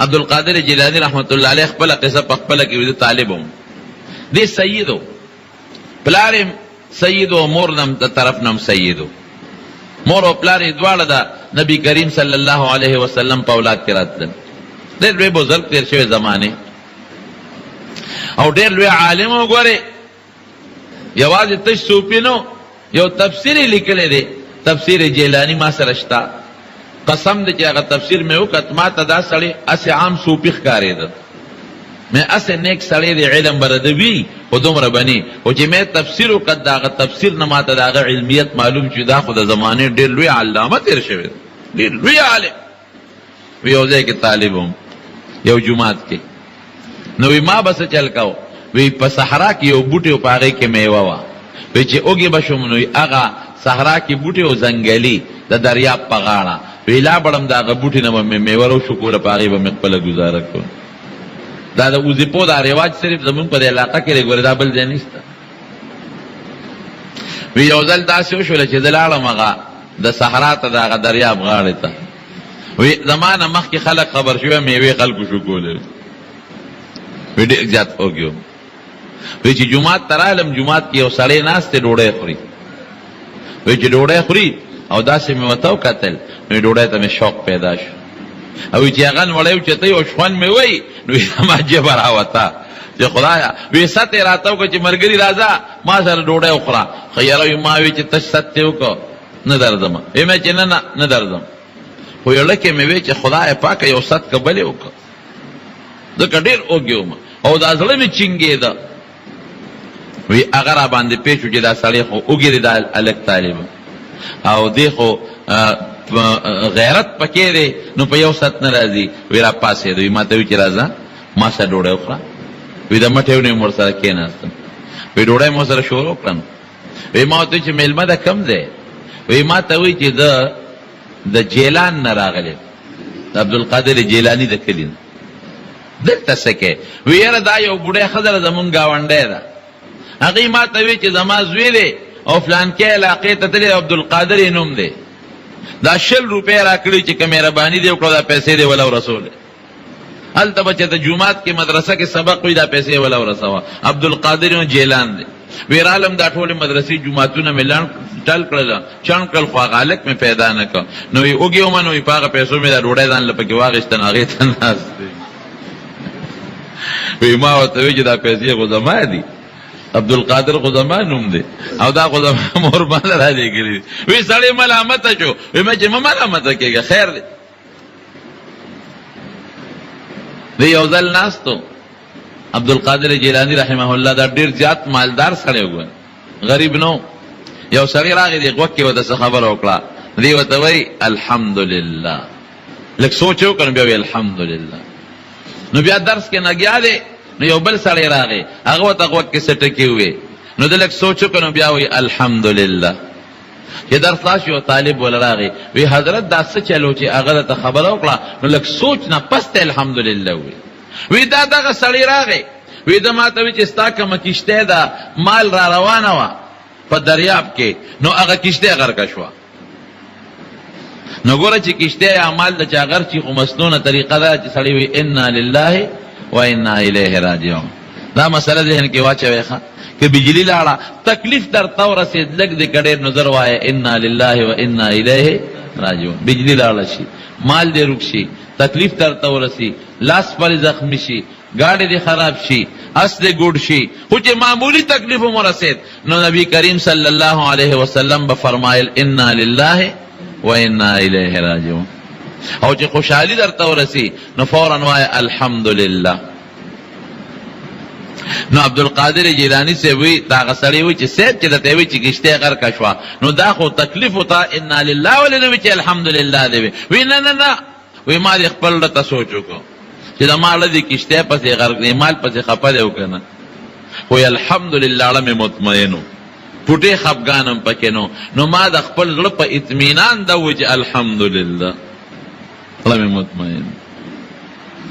عبدالقادر جیلانی رحمت الله علیه خپل قصه په خپل کې وی طالبم دې سیدو پلارم سیدو مورنم د طرف نم سیدو مور او پلار دواړه د نبی کریم صلی الله علیه وسلم په اولاد کې راتل ډېر لوی بزرګ تیر شوی زمانه او ډېر لوی عالم وګوره یوازې تش صوفي نو یو تفسیر لیکلی دی تفسیر جیلانی ما سره شته قسم دی چې هغه تفسیر مې وکړ ما ته دا سړی اسې عام صوفي ښکارېده میں اسے نیک سړی دی علم بردوي خو دومره بني او چې مې تفسیر وکړ د هغه تفسیر نه ماته د هغه علمیت معلوم چې دا خو د زمانې ډېر لوی علامه تېر شوی ډېر لوی عالم وی یو ځای کې طالب وم یو جومات کې نو وی ما به څه چل کو وی په صحرا کې یو بوټی و په هغې کې میوه وه وی چې اوږې به شوم نو هغه صحرا کې بوټی و ځنګلي د دریاب په غاړه وی لا بړم د هغه بوټي نه به مې میوه روشکوله په هغې به مې خپله ګزاره کړو دا د وظیفو دا رواج صرف زمونږ په دې علاقه کې دی ګورې دا بل ځای نشته وی یو ځل داسې وشوله چې زه لاړم هغه د صحرا ته د هغه دریاب غاړې ته وی زما نه مخکې خلک خبر شوی میوې خلکو شکولې وی ډېر زیات اوږې وی چې جومات ته رالم جومات کې یو سړی ناست دی ډوډۍ خوري وی چې ډوډۍ خوري او داسې مې ورته وکتل نو ډوډۍ ته مې شوق پیدا شو او چې هغه نوړی اوچتی او شخوند مې وی نو زما جبه راوته چې خدایه وی ست یې راته وکړه چې ملګري راځه ما سره ډوډۍ وخوره خو یاره وی ما وی چې تش ست یې وکړه نه درځم وی مې چې نه درځم خو یو لکې مې وی چې خدای پاکه یو ست که بلې وکړه ځکه ډېر اوږې وم او دا زړه مې چینګېده وی هغه را باندې پېښ شو چې دا سړی خو اوږې دی دا هلک طالب او دی خو غیرت پکې دی نو په یو ست نه راځي وی را پاسېد وی ما ته وی چې راځه ما سره ډوډۍ وخوره وی د مټې ونې مې ورسره کېناستم وی ډوډۍ مې ورسره شروع کړم وی ما ورته وی چې میلمه ده کم دی وی ما ته وی چې د جیلان نه راغلی د عبدالقادر جیلاني د کلي نه دلته څه کوې وی یاره دا یو بوډۍ ښځه ده زمونږ ګاونډی ده هغې ما ته وی چې زما زوی دی او فلانکې علاقې ته تللی عبدالقادر یې نوم دی دا 100 روپۍ راکړي چې که مهرباني دې وکړه دا پیسې دې وله ورسولې هلته به چې د جومات کې مدرسه کې سبق وي دا پیسې وله ورسوه عبدالقادر جیلان دی وی رالم دا ټولې مدرسې جوماتونه مې ټل کړله چڼ کړل خو هغه هلک مې پیدا نه کړ نو وی اوږې ومه نو وی په هغه پیسو مې دا ډوډۍ ځان له پکې واخېسته نو هغې ته ناست دی وی ما ورته وی چې دا پیسې خو زما دي عبدالقادر خو زما نوم دی او دا خو زما مور باندې را لېږلي دي وی سړی ملامته شو وی مې چې مه ملامته کېږه خیر دی دی یو ځل ناستو عبدالقادر جیلانی رحمه الله دا ډېر زیات مالدار سړی و غریب نو یو سړی راغی دی غوږ کې ورته څه خبره وکړه دی ورته وایي الحمدلله لږ سوچ وکړ بیا وی الحمدلله نو بیا درس کې نګیا دی نو یو بل سړی راغی هغه ورته غوږ کې څه ټکي ووې نو د لږ سوچ وکړ نو بیا وایي الحمدلله چې درس خلاص یو طالب ول راغی وی حضرت دا څه چلو چې هغه درته خبره وکړه نو لږ سوچ نه پس ته الحمدلله وی دا دغه سړی راغی وی ده ما ته وی چې ستا کومه کښتۍ ده مال را روانه وه په دریاب کې نو هغه کښتۍ غرقه شوه نو ګوره چې کښتۍ یا مال د چا غرق شي خو مسنونه طریقه ده چې سړی وی انا لله و انا الیه راجعون دا مسله ذهن کې واچوئ ښه که بجلی لاړه تکلیف درته ورسېد لږ د که ډېر نظر وایه انا لله و انا الیه راجعون بجلی لاړه شي مال دې روک شي تکلیف درته ورسي لاس پرې زخمی شي گاڑی دې خراب شي اس دې ګوډ شي خو چې معمولی تکلیف هم ورسېد نو نبی کریم صلی الله علیه وسلم به فرمایل انا لله و انا الیه راجعون او چې خوشحالي درته ورسي نو فورا وایه الحمدلله نو عبدالقادر جیلانی سے وی دا غسړی وی چې سید چې دته وی چې کښتۍ غرقه شوه نو دا خو تکلیف وتا انا لله ولې نه وی چې الحمدلله دی وی نه وی ما دې خپل ته سوچ وکړو چې دا مال دې کښتۍ پسې غرق دی مال پسې خپه دی او که نه وی الحمدلله اړه مې مطمئن و پوټې خفګانم پکې نو ما د خپل زړه په اطمینان ده و چې الحمدلله اړه مې مطمئن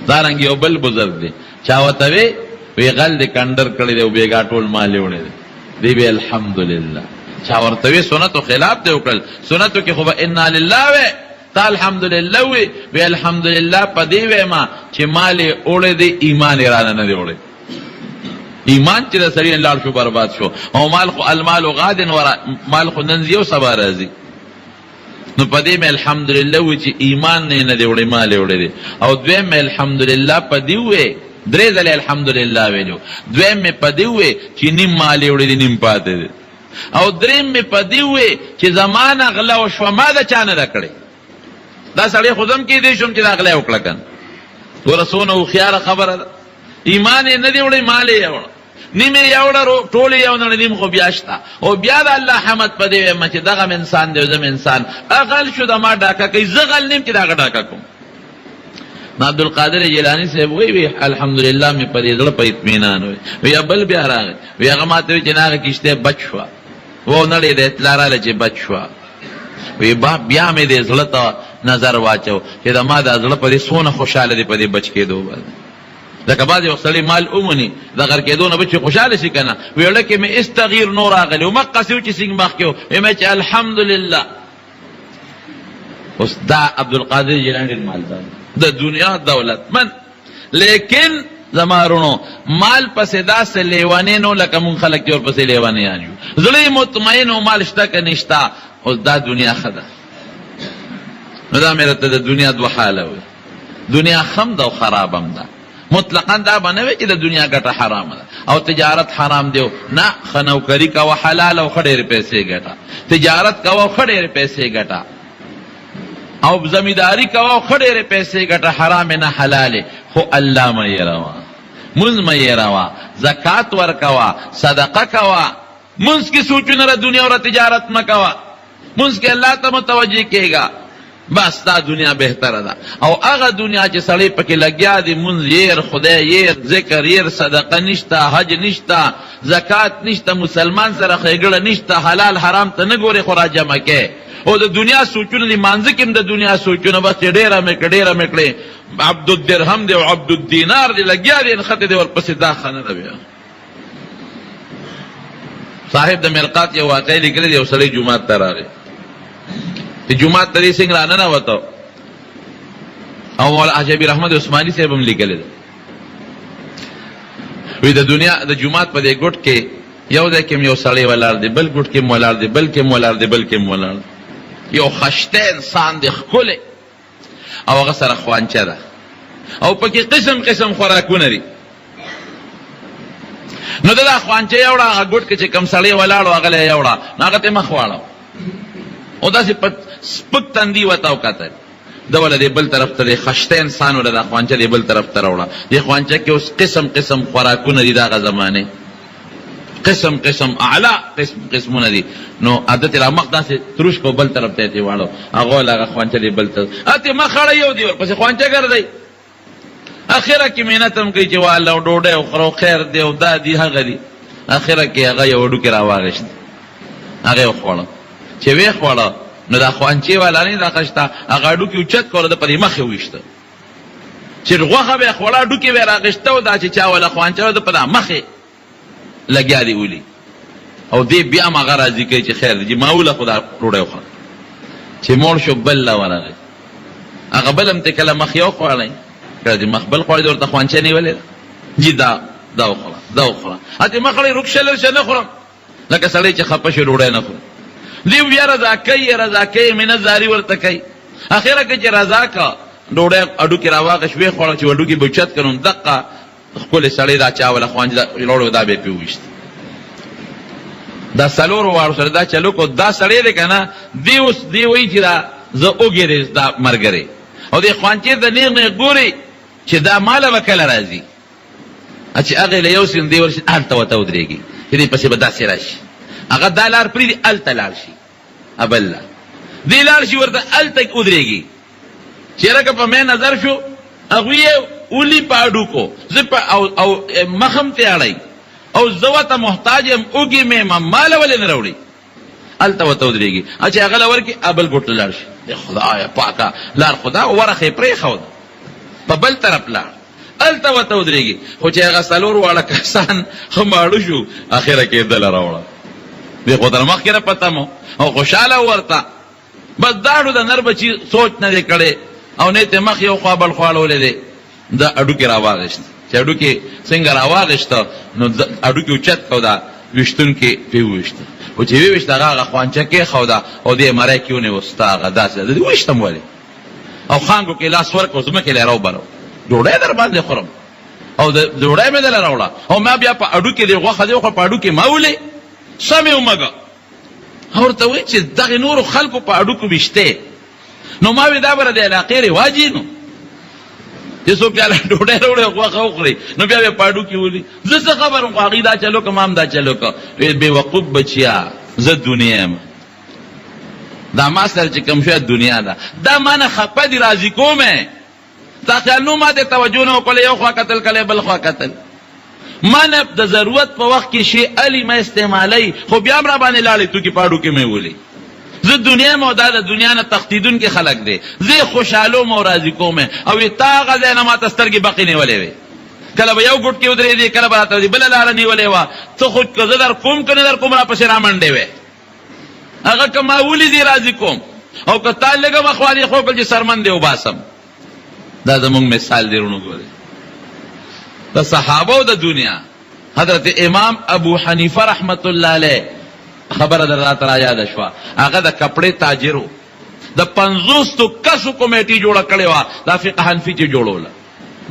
دارنګ یو بل بزرګ دی چا ورته وی غل دې کنډر کړی دی او بېګا ټول مال یې وړی دی وی الحمدلله چا ورته وی سنتو خلاف دی وکړل سنتو کې خو به انا لله وی تا الحمدلله وی الحمدلله په دې وېما چې مال اوړې دی ایمان رانه نه دی وړې. ایمان چې د سړي لاړ شو برباد شو. او مال خو المال غاد ورا، مال خو نن یو سبا راځي. نو په دې مې الحمدلله و چې ایمان نه دی وړې مال وړې دی. او دویم مې الحمدلله په دې وې درې ځله الحمدلله ویلو. دویم مې په دې وې چې نیم مال وړې دی نیم پاتې دی. او دریم مې په دې وې چې زمانه غلا او شو ما د چانه راکړي. دا سړی خودم کې دې شوم چې دا غلا وکړه کنه. ورسونه خو خيار خبره ده. ایمان نه دی وړې مال یې وړ. نیمه یوړه ټول یو نه نیم خو بیاشتا. او بیا د الله حمد په دې مې چې دغه انسان دی زم انسان اغل شو د ما ډاکه کوي زغل نیم کې دا ډاکه کوم. عبد القادر جیلانی صاحب وی الحمدلله مې په دې ځل په اطمینان وی بل بیا راغی وی هغه ماته چې ناغه کیشته بچ شو و نړۍ د اطلاع را لچې بچ شو. وی بیا مې دې ځل ته نظر واچو چې دا ما د ځل په دې سونه خوشاله دي په دې بچ کېدو باندې. لکه بعض یو سړی مال اومني د غر کېدو نه بچ خوشاله شي کنه. ویل کې مې استغیر نور راغلی او مقصو چې څنګه مخ کېو مې چې الحمدلله. اوس دا عبد القادر جیلانی مالدار د دنیا دولت من، لیکن زمارونو مال پسې داسې لیوانې نو لکه مونږ خلک چې ورپسې لیوانیان یو. زړه مطمئن او مال شته که نشته. اوس دا دنیا ښه ده. نو دا مې راته د دنیا دوه حاله وي. دنیا خم ده او خراب هم ده. مطلقا دا به نه وي چې د دنیا ګټه حرامه ده او تجارت حرام دی. نه، ښه نوکري کوه حلال او ښه ډېرې پیسې ګټه. تجارت کوه ښه ډېرې پیسې ګټه. او زمینداری کوه ښه ډېرې پیسې ګټه. حرام نه حلال. خو الله مه یېروه، مونځ مه یېروه، زکات ورکوه، صدقه کوه. مونځ کې سوچونه را دنیا او تجارت مه کوه. مونځ کې الله ته متوجه کېږه. بس دا دنیا بهتره ده. او هغه دنیا چې سړی پکې لګیا دی مونځ یېر، خدای یېر، ذکر یېر، صدقه نشته، حج نشته، زکات نشته، مسلمان سره ښېګړه نشته، حلال حرام ته نه ګورې خو را جمع کې. او د دنیا سوچونه دي مانځه کې هم د دنیا سوچونه بس ډېره مې کړې ډېره مې کړې. عبد الدرهم دی او عبد الدینار دی لګیا دی نښتې دی ورپسې دا ښه نه ده. بیا صاحب د مرقات یو واقعه لیکلې دی. یو سړی جومات ته راغی. جمعات ته دې څنګه را ننوته او مولا حاجي رحمت عثماني صاحب هم لیکلی ده. وی د دنیا د جمعات په دې ګوټ کې یو ځای کې یو سړی ولاړ دی، بل ګوټ کې ولاړ دی، بل کې ولاړ دی، بل کې ولاړ دی. یو خشته انسان دی ښکلی او هغه سره خوانچه ده او پکې قسم قسم خوراکونه دي. نو دا خوانچه یوړه هغه ګوټ کې چې کوم سړی ولاړ و هغه یې یوړه نو هغه ته مخ واړه او داسې سپک تندي ورته وکتل. ده وله دې بل طرف ته د خشته انسان وله دا خوانچه دې بل طرف ته راوړه. دې خوانچه کې اوس قسم قسم خوراکونه دي د هغه زمانې. قسم قسم اعلی قسمونه دي. نو عادت را مخ داسې تروش کو بل طرف ته یې واړو. هغه وله هغه خوانچه دې بل طرف اتې مخ اړه یو دی ورپسې خوانچه ګرځئ. اخره کې محنت هم کوي چې واله او ډوډۍ وخورو خیر دی او دا دی هغه دی. اخره کې هغه یو وډوکې راواغېست هغه یې وخوړه. چې ویې خوړه نو دا خوانچې والا نه دا خشته هغه هډوکي اوچت کړه د پرې مخې وویشته. چې غوښه به یې خوړه هډوکي به یې راغېشته او دا چې چا والا خوانچه وه د په دا مخې لګیا دی ولي. او دې بیا هم هغه راضي کوي چې خیر دی ما وله خو دا ډوډۍ وخوړه. چې موړ شو بل له ورغی هغه بل هم ته کله مخ یې وخوړی کله چې مخ بل خوړی د ورته خوانچه نیولې ده جي دا وخوره دا وخوره. هسې مخ اړی رکشه لرشه نه خورم لکه سړی چې خفه شي ډوډۍ نه خوري. دی بیا رضا کوي رضا کوي مینه زاري ورته کوي. اخره کې چې رضا کا ډوډۍ هډوکې راواغېش ویې خوړه چې هډوکي به اوچت کړم دقه ښکلی سړی دا چا وله خوانچه لوړو دا به یې پرې وویشت. دا څلورو واړو سره دا چلو کو دا سړی دی که نه دی اوس دی وایي چې دا زه اوږې دی دا ملګری او دې خوانچې ته نیغ نیغ ګوري چې دا ماله به کله راځي. چې هغې له یو سین دی ورشي هلته ورته ودرېږي چې دې پسې به داسې راشي. هغه دا لار پرېږدي هلته لاړ شي بله دې لاړ شي ورته هلته ودرېږي. چېرې که په مې نظر شو هغوی یې ولي په هډوکو زه او مخم ته اړئ او زه ورته محتاج یم اوږې مې یم ماله ولې نه راوړي هلته ورته ودرېږي. چې هغه له ورکړي بل ګوټ ته لاړ شي خدایه پاکه لار خدا ورخه یې پرېښوده په بل طرف لاړ هلته ورته ودرېږي. خو چې هغه څلور واړه کسان ښه ماړه شو اخره کې یې دله راوړه. دې خو در مخکې نه پته مو او خوشحاله ورته بس داړو د نر بچي سوچ نه دی کړی او نه ته مخ یو خوا بل خوا اړولې دی دا اډوکې راواغېست چې اډوکې څنګه راواغېسته نو اډوکې اوچت کړو دا ویشتونکې پې وویشته خو چې ویویشت هغه خوانچه کېښوده او دې مری کې ونیو ستا هغه داسې ده وویشتم ولې او خانګو کې لاس ورکړو ځمکې لی راوبرو ډوډۍ در باندې خورم او د ډوډۍ مې دله راوړه او ما بیا په اډوکې دې غوښه دې وخوړه په اډوکې ما ولې سمې ومږه ورته وایي چې دغې نورو خلکو په اډوکو ویشتې نو ما وی دا بره د علاقې رواج یې نو چې څوک چاله ډوډۍ راوړي او غوښه وخوري نو بیا به په اډوکې ولي زه څه خبر وم خو هغې دا چلو که ما هم دا چلو که بېوقوف بچیا زه دنیا یم دا ما سره چې کوم شی دنیا ده دا ما نه خفه دي راضي کوم تا خیال نو ما ته توجه نه وکړله یو خوا کتل کلی بل خوا کتل ما نه د ضرورت په وخت کې شی علي ما استعمالی خو بیا هم را باندې لاړې تو کې په اډوکې مې ولي زه دنیا م او دا د دنیا نه تښتېدونکي خلک دی زه خوشحالوم او راضي کوم او تا هغه ځای نه ما ته سترګې بقې نیولې وې کله به یو ګوټ کې ودرېدې کله به راته بله لاره نیولې وه ته خو که زه در کوم که نه در کوم راپسې رامنډې وې هغه که ما ولیدې راضي کوم او که تا لږه مخوا دې خوکړل چې سرمن دې وباسم دا زمونږ مثال دی رونو ګورې د صحابو د دنیا حضرت امام ابو حنیفه رحمت الله علیه خبره در راته را یاده شوه هغه د کپړې تاجرو د 50 کسو کمیټي جوړه کړې وه دا فقه حنفي چې جوړوله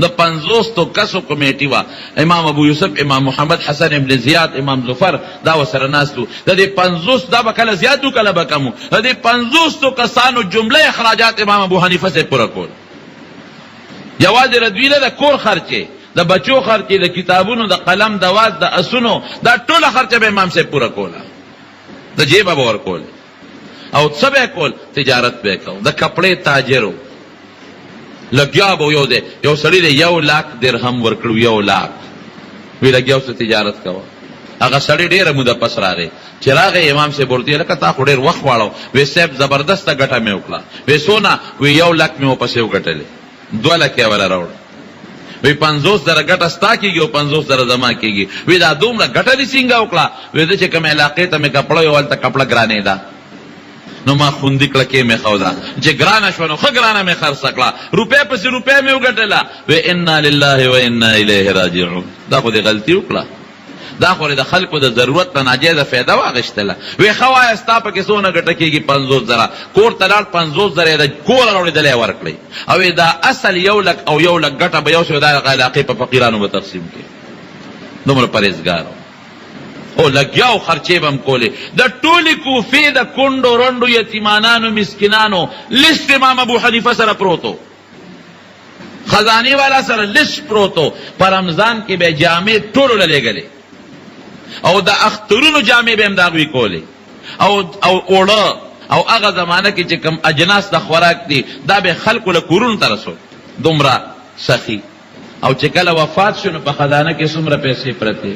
د 50 کسو کمیټي وه امام ابو یوسف امام محمد حسن ابن زیاد امام ظفر دا ورسره ناست وو د دې 50 دا به کله زیات وو کله به کم وو د دې 50 کسانو جمله اخراجات امام ابو حنیفه سے پوره کول یوازې ردویله د کور خرچې د بچو خرچې د کتابونو د قلم د واد د اسونو دا ټوله خرچه به امام سے پوره کوله د جیبه به ورکول او څه به کول تجارت به کو د کپړې تاجرو لګیا به یو سړي دی 1 لاک درهم ورکړو 1 لاک وی لګیا څه تجارت کوه هغه سړی ډېره موده پس راغی چې راغی امام صاحب ورته لکه تا خو ډېر وخت واړو وی صاحب زبردسته ګټه مې وکړه وی څونه وی 1 لاک مې ورپسې وګټلې 2 لکه یې وله راوړه وی 50,000 ګټه ستا کېږي او 50,000 زما کېږي وی دا دومره ګټه دې څنګه وکړه وی زه چې کوم علاقې ته مې کپړه یو هلته کپړه ګرانې ده نو ما خوندي کړه کې مې ښوده چې ګرانه شوه نو ښه ګرانه مې خرڅه کړه روپۍ پسې روپۍ مې وګټله وی انا لله و انا الیه راجعون دا خو دې غلطي وکړه دا خو د خلکو د ضرورت نه ناجیزه فایده واخیستله وی ښه وایه ستا پکې څونه ګټه کېږي 50,000 کور ته لاړ 50,000 د کوره راوړېدلی ورکړئ او دا اصل 1 لک او 1 لک ګټه به یو شی د علاقې په فقیرانو به تقسیم کړي دومره پرهیزګار او لګیاو خرچې به هم کولې د ټولې کوفې د کونډو رنډو یتیمانانو مسکینانو لست امام ابو حنیفه سره پروتو خزانې والا سره لست پروتو په رمضان کې به جامې ټولو له لېږلې او د اخترونو جامې به هم د هغوی کولې او اوړه او هغه زمانه کې چې کوم اجناس د خوراک دي دا به خلکو له کورونو ته رسول دومره سخي او چې کله وفات شو نو په خزانه کې څومره پیسې پرتې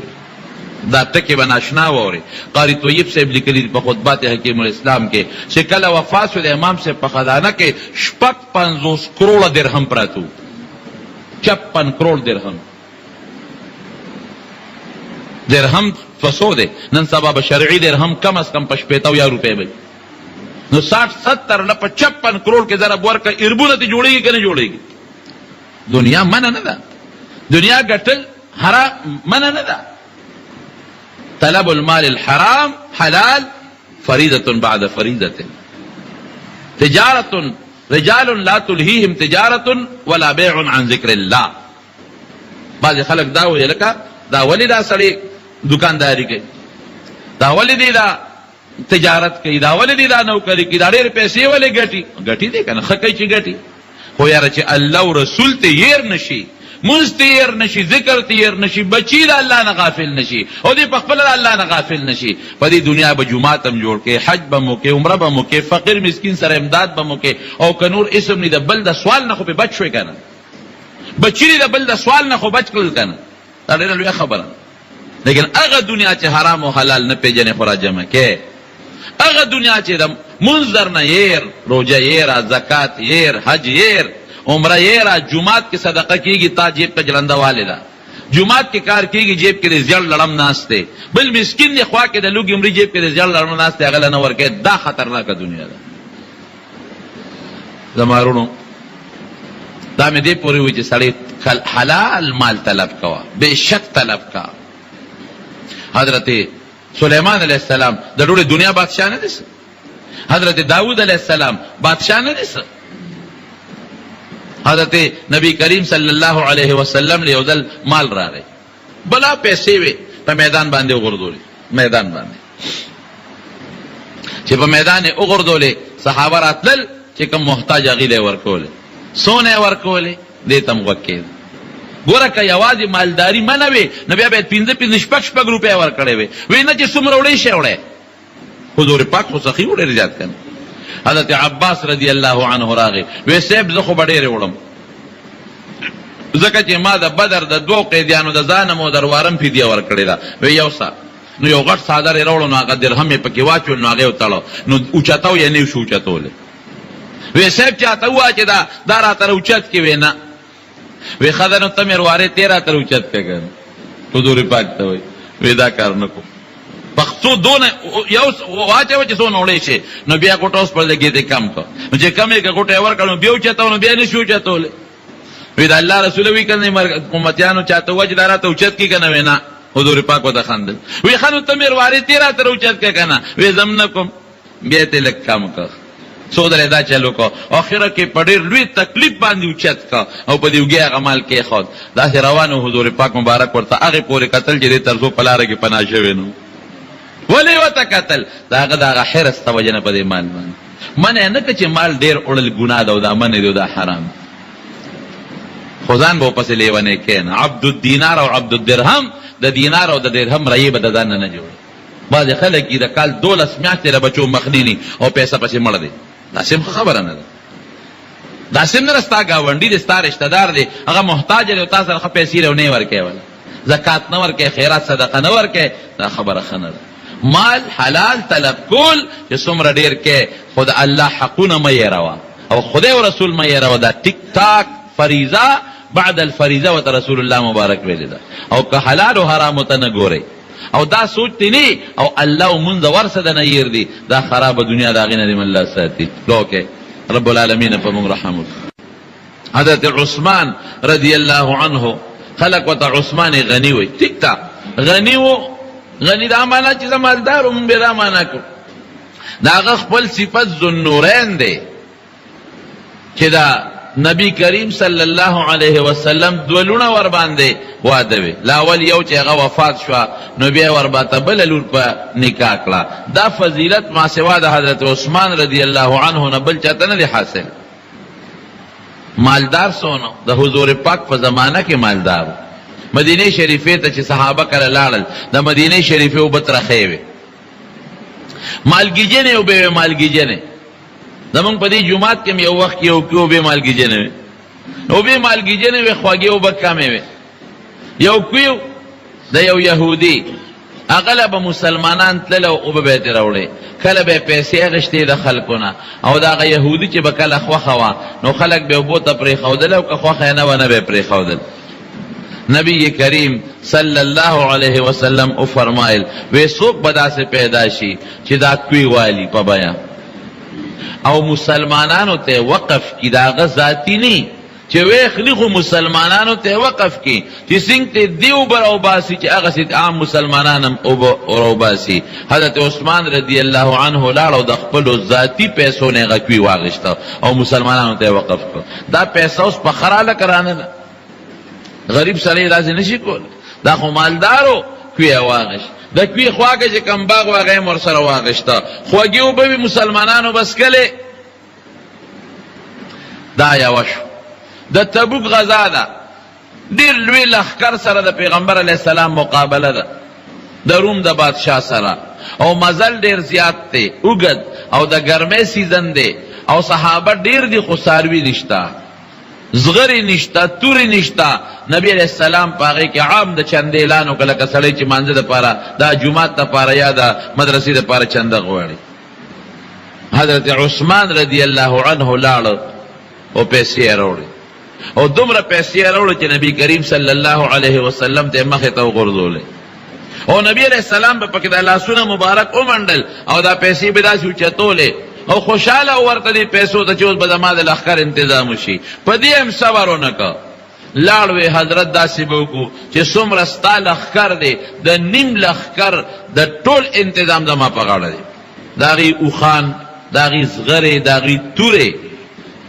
دا ټکي به ناشنا واوري قاری طیب صاحب لیکلي په خطبات حکیم الاسلام کې چې کله وفات شو د امام صاحب په خزانه کې 50 کروڑه درهم پراتو 56 کروڑ درهم فسو دی نن سبا به شرعي درهم کم از کم په 50 روپۍ به نو 60-70 نه په 56 کروڑ کې ضرب ورکه اربونه ته جوړېږي که نه جوړېږي دنیا منع نه ده دنیا ګټل حرام منع نه ده طلب المال الحرام حلال فريضة بعد فريضة تجارة رجال لا تلهيهم تجارة ولا بيع عن ذكر الله بعض خلق دا وی لکه دا ولی دا سړی دکانداری کوي دا ولی دی دا تجارت کوي دا ولی دی دا نوکری کوي دا ډېر پیسې ولې ګټي دی که نه ښه کوي چې ګټي خو یاره چې الله او رسول ته هیر نشي منځ ته هیر نشي ذکر ته هیر نشي بچي د الله نه غافل نشي او دې په خپله د الله نه غافل نشي په دې دنیا به جومات هم جوړ کړې حج به مو کې عمره به مو کې فقیر مسکین سره امداد به مو کې او که نور اسم نه د بل د سوال نه خو پې بچ شوی که نه بچي د بل د سوال نه خو بچ کړل که نه دا ډېره لویه خبره لیکن هغه دنیا چې حرام او حلال نه پېژنې خو را جمع کې هغه دنیا چې د منځ در نه هیر روژه هیره زکات هیر حج هیر عمره هیره جمعات کې صدقه کېږي تا جیب ته جلنده والې ده جمعات کې کار کېږي جیب کې د زیړ لړم ناست دی بل مسکین دی خوا کې د لوږې عمري جیب کې د زیړ لړم ناست دی هغه له نه ورکوي دا خطرناکه دنیا ده زمارونو دا مې دې پورې وي چې سړی حلال مال طلب کوا بے شک طلب کا. حضرت سلیمان علیہ السلام د ټولې دنیا بادشاہ نه دي. حضرت داود علیہ السلام بادشاہ نه دي. حضرت نبی کریم صلی الله علیه وسلم له یو ځل مال راغی بلا پیسې وي په میدان باندې وغورځولې. میدان باندې چې په میدان یې وغورځولې صحابه راتلل چې کوم محتاج هغې له یې ورکولې سونه یې ورکولې دې ته م غوږ کېده. ګوره که یوازې مالداري منه وي نو بیا باید 5 شپږ روپۍ ورکړی وي. وایي نه چې څومره وړی شی وړی. حضور پاک خو سخي و ډېر زیات کنه. حضرت عباس رضی الله عنه راغی وی صاحب زه خو به ډېرې وړم ځکه چې ما د بدر د 2 قیدیانو د ځانم او دروارم فدیه ورکړې ده. وی یو څه نو یو غټ څادر یې راوړو نو هغه درهم یې پکې واچول نو هغه یې وتړو نو اوچتاو یې نه شو اوچتولی. وی صاحب چاته ووایه چې دا راته اوچت کې وی نه. وی ښه ده نو ته مې وارې تی راته اوچت کې که حضور پاک ته وایي وی دا کار نه کوم پښتو دونه یو واچوه چې څونه وړی شي نو بیا ګوټه اوس پر لګېدې کم کړه نو چې کم یې که ګوټه یې ورکړه نو بیا اوچتو نو بیا نه شي اوچتولی. وی د الله رسول وی که نه امتیانو چاته ووایه چې دا راته اوچت کړي که نه وی نه. حضور پاک ورته خندل وی ښه نو ته مې وارې تی راته اوچت کړه که نه. وی زم نه کوم بیا یې ته لږ کم کړه څو ځله دا چلو کو اخره کې په ډېر لوی تکلیف باندې اوچت کا او په دې اوږې هغه مال کېښود. داسې روان و حضور پاک مبارک ورته هغې پورې کتل چې دې تر څو په لاره کې پناه شوی نو. ولې ورته کتل د هغه د هغه حرص ته وجه نه په دې مال باندې منع نه که چې مال ډېر وړل ګناه ده او دا منع دی او دا حرام. خو ځان به ورپسې لیونی کښېنه. عبد الدینار او عبد الدرهم د دینار او د درهم رایې به د ځان نه جوړي. بعضې خلک یې د کال 12 میاشتې د بچو مخنیني او پیسه پسې مړ دی. داسې هم خبره نه ده. داسې هم نه ده ستا ګاونډي دی ستا رشته دار دی هغه محتاج دی او تا سره ښه پیسې لري او نه یې ورکوې وله زکات نه ورکوې خیرات صدقه نه ورکوې دا خبره ښه نه ده. مال حلال طلب کول چې څومره ډېر کې خو د الله حقونه مه هېروه او خدای او رسول مه هېروه. دا ټیک ټاک فریضه بعد الفریضه ورته رسول الله مبارک ویلې ده. او که حلال او حرامو ته نه ګورئ او دا سوچ دی نه او الله او منځ ورسه د نه هېر دي دا خرابه دنیا د هغې نه دې الله ساتي. لوکې رب العالمین په موږ رحم وکړي. حضرت عثمان رضی الله عنه خلک ورته عثمان غني وایي. ټیک ده غني و غني دا معنا چې زه مالدار وم بیا دا معنا کړو. د هغه خپل صفت ذوالنورین دی چې دا نبی کریم صلی الله علیه وسلم 2 لوڼه ور باندې واده وي. لاول یو چې هغه وفات شوه نو بیا ورباته بله لور په نکاح کړه. دا فضیلت ما سوا د حضرت عثمان رضی الله عنه نه بل چاته نه دی حاصل. مالدار سونو د حضور پاک په زمانه کې مالدار مدینه شریفې ته چې صحابه کله لاړل د مدینه شریفې اوبه ترخې وې مالګیجنې اوبه وې مالګیجنې. زمونږ په دې جومات کې یو وخت کې یو اوبې مالګیجنې وې اوبې مالګیجنې وې خوږې اوبه کمې وې. یو کوی د یو یهودي هغه به مسلمانان تلل او اوبه به یې ترې راوړې کله به یې پیسې اخېستې د خلکو نه او د هغه یهودي چې به کله خوښه وه نو خلک به اوبو ته پرېښودل او که خوښه یې نه وه نه به یې پرېښودل. نبی کریم صلی الله علیه وسلم او فرمایل وی څوک به داسې پیدا شي چې دا کوی والی په بیان او مسلمانانو ته وقف کی دا هغه ذاتي نه چې ویخلی خو مسلمانانو ته وقف کی چې څنګه ته دیو بر او باسي چې هغه سي عام مسلمانان هم او باسي. حضرت عثمان رضی الله عنه لاړ او د خپل ذاتي پیسو نه غوي واغشته او مسلمانانو ته وقف کړ. دا پیسې اوس په خراله کرانه ده غریب سړی داسې نشي کول. دا خو مالدارو کوی واغش د کوی خواږه چې کم باغ واغې مر سره واغشته خوږې اوبه وي مسلمانانو بس کله. دا یوه شو. د تبوک غزا ده ډېر لوی لښکر سره د پیغمبر علیه السلام مقابله ده د روم د بادشاه سره او مزل ډېر زیات دی اوږد او د ګرمۍ سیزن دی او صحابه ډېر دي خو څاروي نشته زغری نشته توري نشته. نبی علیہ السلام په هغې کې عام د چندې اعلان وکړه لکه سړی چې مانځه دپاره دا جومات دپاره یا د مدرسې دپاره چنده غواړي. حضرت عثمان رضی الله عنه لاړ او پیسې یې راوړې او دومره پیسې یې راوړې چې نبی کریم صلی الله علیه وسلم ته مخې ته وغورځولې او نبی علیہ السلام به پکې د لاسونه مبارک ومنډل او دا پیسې به داسې اوچتولې او خوشاله ورته دي پیسو ته چې اوس به زما د لښکر انتظام وشي. په دې هم صبر ونه که. لاړ وی حضرت داسې به وکړو چې څومره ستا لښکر دی د نیم لښکر د ټول انتظام زما په غاړه دی. د هغې اوښان، د هغې زغرې، د هغې تورې،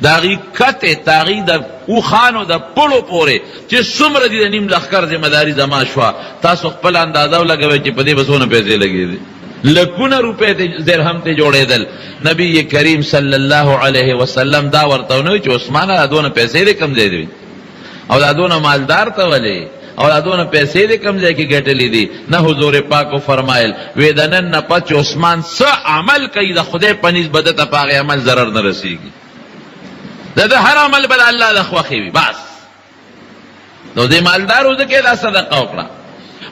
د هغې کتې، د هغې د اوښانو د پړو پورې چې څومره دي د نیم لښکر ذمهداري زما شوه. تاسو خپل اندازه ولګوئ چې په دې به څونه پیسې لګېدې. لکونه روپۍ درهم ته جوړېدل. نبی کریم صلی الله علیه وسلم دا ورته ونه وایي چې عثمانه دا دونه پیسې دې کوم ځای دي او دا دونه مالدار ته ولې او دا دونه پیسې دې کوم ځای کې ګټلې دي. نه حضور پاک فرمایل وی د نن نه پس چې عثمان څه عمل کوي د خدای په نسبت ته په هغې عمل ضرر نه رسېږي. د هر عمل به د الله د خوښې وي. بس نو دې مالدارو ځکه دا صدقه وکړه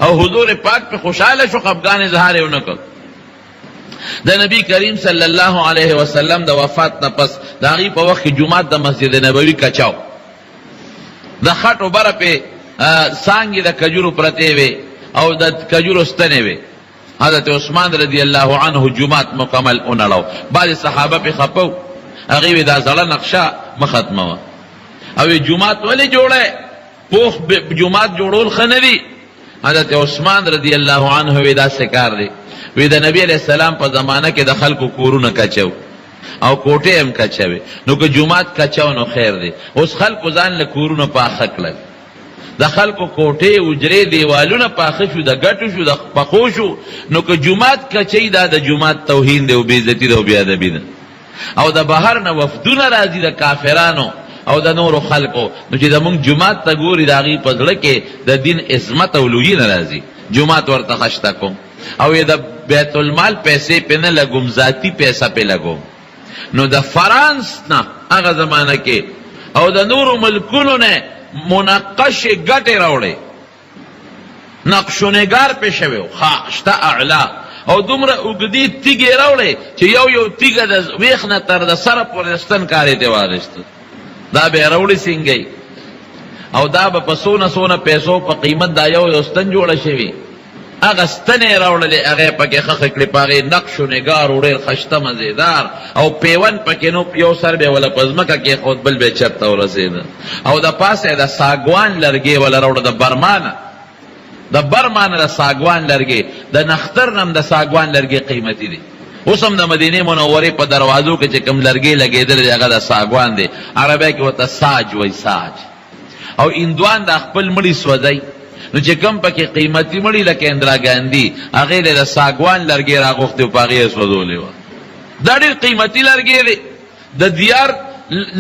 او حضور پاک په خوشحاله شو، خفګان اظهار یې ونه کړ. د نبی کریم صلی الله علیه وسلم د وفات نه پس د هغې په وخت کې جومات د مسجد نبوي کچاو، د خټو بره پې څانګې د کجورو پرتې وې او د کجورو ستنې وې. حضرت عثمان رضی الله عنه جومات مکمل ونړاو. بعضې صحابه پې خفه و، هغې وې دا زړه نقشه مه ختموه او جومات ولې جوړی؟ پوخ جومات جوړول ښه نه دي. حضرت عثمان رضی الله عنه وی داسې کار دی. وی د نبی علیہ السلام په زمانه کې د خلکو کورونه کچو او کوټې هم کچوي، نو که جومات کچو نو خیر دی. اوس خلکو ځان له کورونه پاخه کړل، د خلکو کوټې اجرې دیوالونه پاخه شو، د ګټو شو، د پخو شو. نو که جومات کچوي دا د جومات توهین دی او بېعزتي ده او بېادبي ده. او د بهر نه وفدونه راځي د کافرانو او د نورو خلکو، نو چې زمونږ جومات ته ګوري د هغې په زړه کې د دین عظمت او لویي نه راځي. جومات ورته خشته کوم او د بیت المال پیسې پې نه لګوم، ذاتي پیسه پې لګوم. نو د فرانس نه هغه زمانه کې او د نورو ملکونو نه منقشې ګټې راوړې، نقش و نگار پې شوی و، شته اعلا او دومره اوږدې تیږې راوړې چې یو تیږه د ویښ نه تر د سره پورې ستن کارې ته واغېسته. دا به یې راوړې سینګۍ او دا به په څونه پیسو په قیمت دا یو ستن جوړه شوي. هغه ستنې یې راوړلې، هغه یې پکې خښې کړې، په هغې نقش و نګار و ډېر ښایسته مزېدار او پیوند پکې نو یو سر به یې وله په ځمکه کېښود، بل به یې چت ته ورسېده او د پاسه یې د ساګوان لرګې وله راوړه، د برمانه د ساګوان لرګې، د نختر نه هم د ساګوان لرګې قیمتي دي. اوس هم د مدینې منورې په دروازو کې چې کوم لرګې لګېدلې دي هغه د ساګوان دی. عربی کې ورته ساج وایي، ساج. او هندوان د خپل مړي سوځئ، نو چې کوم پکې قیمتي مړي لکه اندرا ګاندي هغې د ساګوان لرګې راغوښتې په هغې یې سوځولې وه. دا ډېر قیمتي لرګې دی، د دیار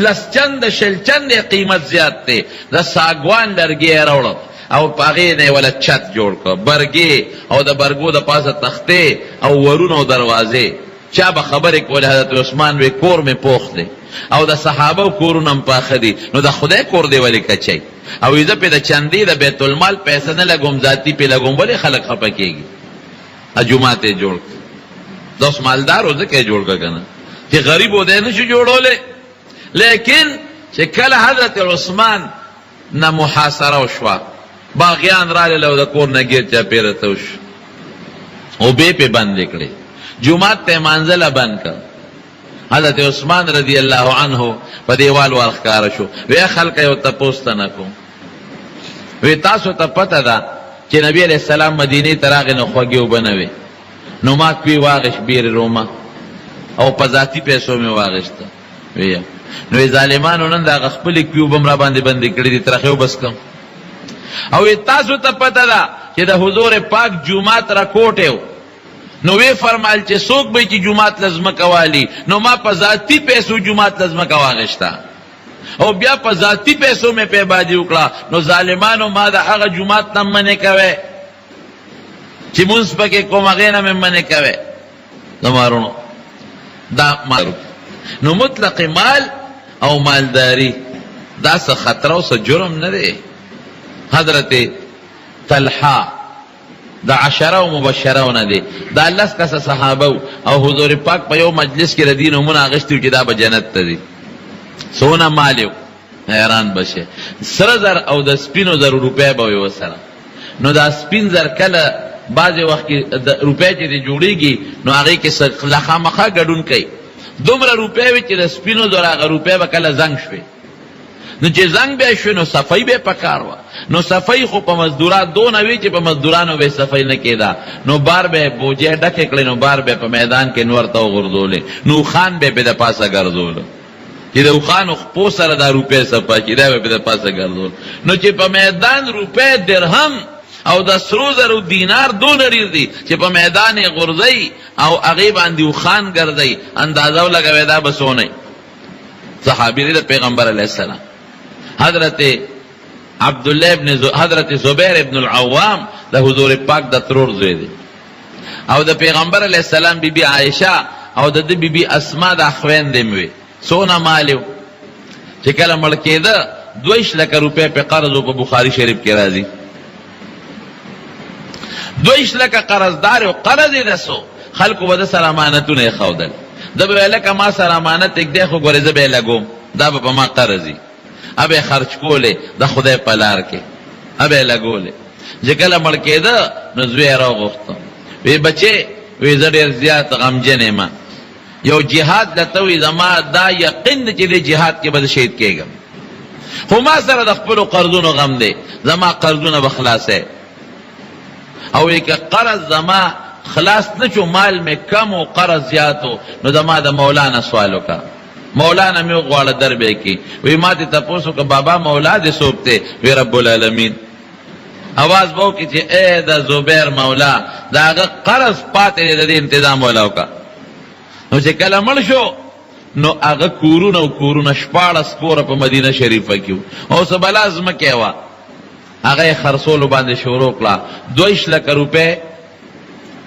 لس چنده شل چنده قیمت زیات دی. د ساګوان لرګې یې راوړه او په هغې نه یې وله چت جوړ کړه، برګې او د برګو د پاسه تختې او ورونه او دروازې. چا به خبرې کولې حضرت عثمان وی کور مې پوخ دی او د صحابه کورونه هم پاخه دي، نو د خدای کور دی ولې کچی؟ او زه پې د چندې د بیت المال پیسه نه لګوم، ذاتي پې لګوم، ولې خلک خفه کېږي؟ جومات یې جوړ کړ. دا اوس مالدار و ځکه یې جوړ کړه که نه، چې غریب و دی نه شو جوړولی. لیکن چې کله حضرت عثمان نه محاصره وشوه، باغیان رالل او د کور نه ګیر چاپېره ته وشو، اوبې پې بندې کړې، جومات ته یې مانځله بند کړ. حضرت عثمان رضی الله عنه په دیوال ورښکاره شو، وی خلکه یو تپوس ته نه کوم، وی تاسو ته پته ده چې نبی علیه السلام مدینې ته راغی نو خوږې اوبه نه وې، نو ما کوي واغېشت بیر رومه او په ذاتي پیسو مې واغېشته. نو وی ظالمانو نن د هغه خپلې کوي اوبه م را باندې بندې کړي دي، ترخې وبس کم. او وی تاسو ته پته ده چې د حضور پاک جومات را کوټې و، نو وی فرمایل چې څوک به چې جومات له ځمکه والي، نو ما په ذاتي پیسو جومات له ځمکه واغېشته او بیا په ذاتي پیسو مې پېبادي وکړه. نو ظالمانو ما د هغه جومات نه منې کوئ چې مونځ پکې کوم، هغې نه مې منې کوئ. زمارونو دا معروف. نو مطلق مال او مالداري دا څه خطره او څه جرم نه دی. حضرت طلحه د عشره و مبشره نه دی، دا لس کسه صحابه او حضور پاک په یو مجلس کې د دې نومونه اخیستي چې دا به جنت ته ځي. څونه مال یو حیران بشه. سره زر او د سپینو زرو روپۍ به وي ورسره. نو دا سپین زر کله بعضې وخت کې د روپۍ چې دې جوړېږي نو هغې کې خامخا ګډون کوي، دومره روپۍ وي چې د سپینو زرو هغه روپۍ به کله زنګ شوې، نو چې زنګ بیا شوې نو صفۍ به پکار وه. نو صفۍ خو په مزدورات دونه وي چې په مزدورانو به صفۍ نه کېده، نو بار به بوجۍ ډکې کړې، نو بار به په میدان کې نور ته وغورځولې، نو اوښان به یې د پاسه ګرځوله چې د اوښانو خپو سره دا روپۍ صفا کړي، دا به یې د پاسه ګرځول. نو چې په میدان روپۍ درهم او د سرو زرو دینار دونه ډېر دي چې په میدان یې غورځوي او هغې باندې اوښان ګرځوي، اندازه ولګوئ دا به څونه صحابي دی د پیغمبر علیه السلام. حضرت زبیر ابن العوام د حضور پاک د ترور زوی دی، او د پیغمبر علیه السلام بی بی عائشه او د بی بی اسما د خویندې مې وې. څونه مال یو چې کله مړ کېده 2 لکه روپۍ په قرض و، په بخاري شریف کې راځي 2 لکه قرضدار او قرض یې رسو، خلکو به د سره امانتونه یې ښودل، ده به ویل که ما سره امانت اږدی خو ګورې زه به یې لګوم، دا به په ما قرض وي، ابه یې خرچ کولې د خدای په لار کې، ابه یې لګولې. چې کله مړ کېده نو زوی یې راوغوښته، وی بچې وی زه ډېر زیات غمجن یم، یو جهاد لته وی زما دا یقین دی چې دې جهاد کې به زه شهید کېږم، خو ما سره د خپلو قرضونو غم دی، زما قرضونه به خلاصې. او وی که قرض زما خلاص نه شو، مال مې کم و قرض زیاتو، نو زما د مولانا سوال وکړه، مولانا مې وغواړه در به یې کړي. وی ما دې تپوس وکړه بابا مولا دې څوک دی؟ وی رب العالمین. اواز به وکړي چې ای د زبیر مولا د هغه قرض پاتې دی، د دې انتظام ولا وکړه. نو چې کله مړ شو نو هغه کورونه او کورونه 14 کوره په مدینه شریفه کې او څه بلا ځمکې وه، هغه یې خرڅولو باندې شروع کړه. 2 لکه روپۍ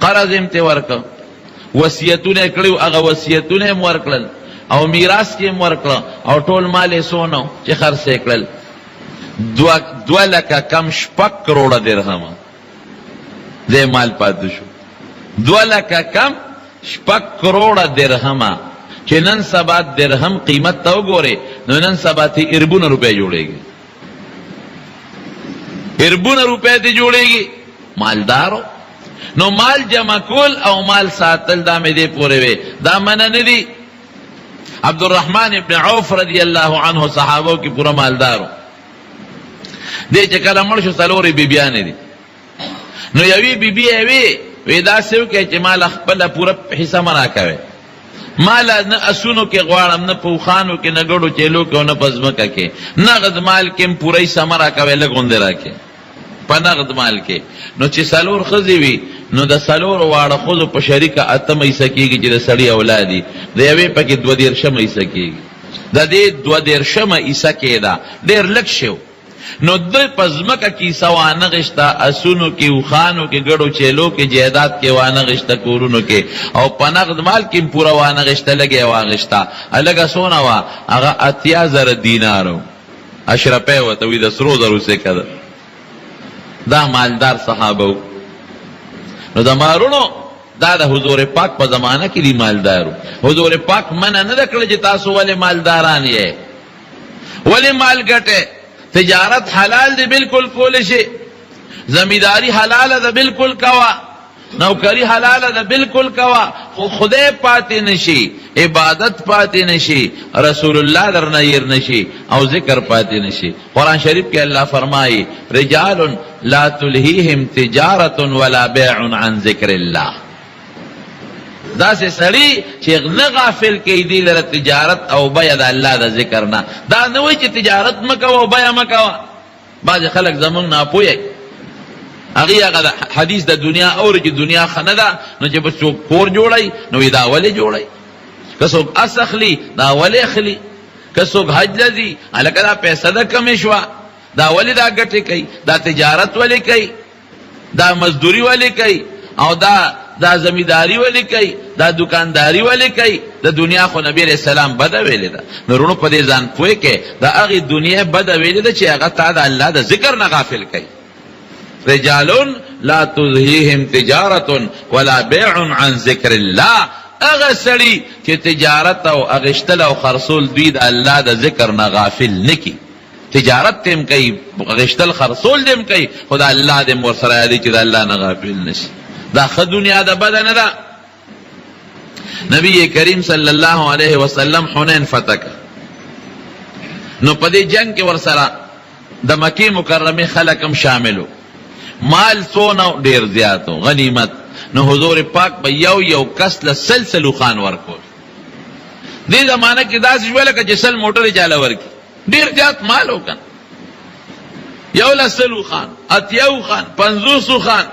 قرض یې ته ورکړه، وصیتونه یې کړي، هغه وصیتونه یې ورکړل او میراث کې یې ورکړه، او ټول مال یې څونه چې خرڅ یې کړل 2 لکه کم 6 کروڑه درهمه دې مال پاتې شو. 2 لکه کم 6 کروڑه درهمه چې نن سبا درهم قیمت ته وګورې نو نن سبا ته اربونه روپۍ جوړېږي، اربونه روپۍ ته جوړېږي. مالدارو نو مال جمع کول او مال ساتل دا مې دې پورې وي، دا منه نه دي. عبدالرحمن ابن عوف رضی الله عنه صحابو کی پورا مالدارو دې چې کله مړ شو 4 بیبیانې دي، نو یوې بیبي یې وی دا څه وکړئ چې مال خپله پوره حصه مه راکوئ، مال نه اسونو کې غواړم، نه په اوښانو کې، نه ګډو چیلو کې او نه په ځمکه کې، نغد مال کې هم پوره حصه مه راکوئ، لږ غوندې راکړئ په نغد مال کې. نو چې 4 ښځې وي نو د 4 واړه ښځو په شریکه 8 حصه کېږي چې د سړي اولاد دي، د یوې پکې 32 حصه کېږي، د دې 32 حصه کېده ډېر لږ شو. نو دوی په ځمکه کې حصه وانغېسته، اسونو کې، اوښانو کې، ګډو چیلو کې، جایداد کې وانغېسته، کورونو کې، او په نغد مال کې هم پوره وانغېسته، لږه یې واغېسته. لږه څونه وه؟ هغه 80,000 دینارو، اشرفۍ ورته وي، د سرو زرو سکه ده. دا مالدار صحابه وو. نو د مارونو دا د حضور پاک په زمانه کې دی مالدارو. حضور پاک منع نه ده کړې چې تاسو ولې مالداران یې، ولې مال ګټئ. تجارت حلال دی بالکل کول شي، زمینداری حلاله ده بالکل کوا، نوکری حلاله ده بالکل کوا، خو خدای پاتې نشي، عبادت پاتې نشي، رسول الله درنه ير نشي، او ذکر پاتې نشي. قرآن شریف کې الله فرمایي رجال لا تلهیهم تجارت ولا بیع عن ذکر الله. دا سه سړی چې نه غافل کې دی لره تجارت او بیع د الله د ذکر نه. دا نه وایي چې تجارت مکوه او بیع مکوه. بعض خلک زمونږ نه پوهیږي، هغه حدیث د دنیا اوري چې دنیا ښه نه ده، نو چې به څوک کور جوړوي نو دا ولې جوړوي، که څوک اس اخلي دا ولې اخلي، که څوک حج لځي هلکه دا پیسه ده کمې شوه، دا ولې دا ګټې کوي، دا تجارت ولې کوي، دا مزدوري ولې کوي، او دا زمینداری ولې کوي، دا دکانداری ولې کوي. د دنیا خو نبی علیہ السلام بده ویلې ده. نو رونو په دې ځان پوه کې د هغې دنیا بده ویلې ده چې هغه تا د الله د ذکر نه غافل کوي. رجال لا تلهیهم تجارت ولا بیع عن ذکر الله. هغه سړي چې تجارت او اغشتل او خرصول دوی د الله د ذکر نه غافل نه کی. تجارت تم کوي، اغشتل خرصول دم کوي، خدا الله دې ورسره یادي چې د الله نه غافل نشي. دا ښه دنیا ده بده نه ده. نبی کریم صلی الله علیه وسلم حنین فتح نو په دې جنگ کې ورسره د مکې مکرمه خلک هم شاملو، مال څونه ډیر زیاتو غنیمت. نو حضور پاک به یو کس له سلسلو خان ورکول. دې زمانہ کې داسې شوه لکه چې سل موټرې چاله ورکي، ډیر زیات مال وکړ. یو لسلو خان، اتیو خان، 50 خان.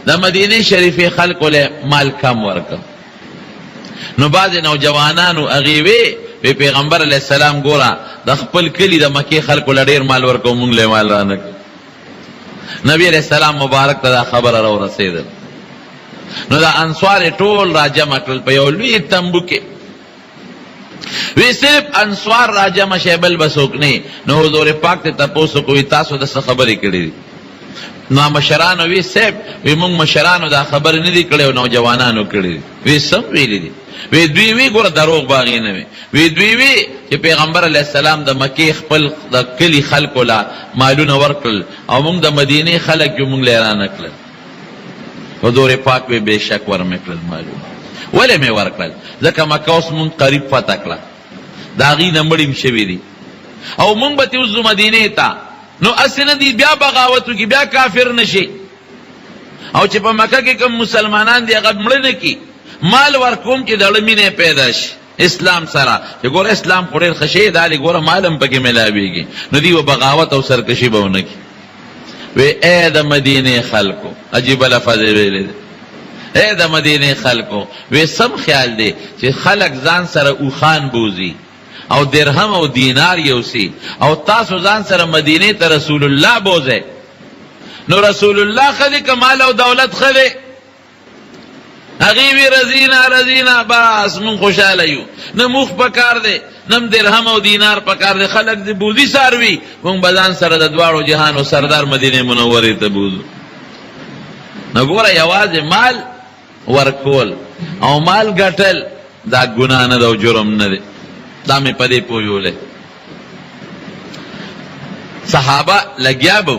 د مدینه شریفه خلکو له مال کم ورکړ. نو بعض نوجوانانو اغیوی پی پیغمبر علیہ السلام گورا د خپل کلی د مکی خلکو لډیر مال ورکو مونږ له مال رانک. نبی علیہ السلام مبارک ته دا خبر را رسیدل. نو دا انصار ټول را جمع کړل په یو لوی تمبو کې. وی صرف انصار را جمع شیبل بسوک نه. نو حضور پاک ته تاسو کوی تاسو د څه خبرې کړې؟ نو مشرانو وی سیب وی مونږ مشرانو دا خبر نه دی کړو، نوجوانانو کړی. وی سم ویلی دي. وی دوی وی ګور دروغ باغی نه وی دوی وی چې پیغمبر علیہ السلام د مکی خپل د کلی خلکو لا مالونه ورکړل او موږ د مدینه خلک جو موږ لران کړل. حضور پاک به بشک ورمکړل مالونه. ولې مې ورکړل؟ ځکه مکه اوس موږ قریب فتح کړه، دا غي نمبړم شوی دي او موږ به تیوزو مدینه ته. نو اسنه دی بیا بغاوتو کی بیا کافر نشي. او چې په مکه کې کوم مسلمانان دی هغه مړ نه کی مال ورکوم چې دړه مینه پیدا شي اسلام سره. چې ګور اسلام خوري خشي دالي ګور مالم پکې ملاويږي. نو دی و بغاوت او سرکشي به ونه کی. وی اے د مدینه خلکو، عجیب لفظ ویل. اے د مدینه خلکو وی سم خیال دی چې خلک ځان سره او خان بوزي او درهم او دینار یوسی او تاسو ځان سره مدینه ته رسول الله بوزه. نو رسول الله خدي کمال او دولت خدي هغه وی رزینا بس مون خوشاله یو. نه مخ پکار دی نم درهم او دینار پکار دی. خلک دی بوزي ساروي مون بدن سره د دواړو جهان او سردار مدینه منوره ته بوزو. نو ګوره یوازې مال ورکول او مال ګټل دا ګناه نه او جرم نه دی. دا مې پدې پویولې. صحابه لګیا بو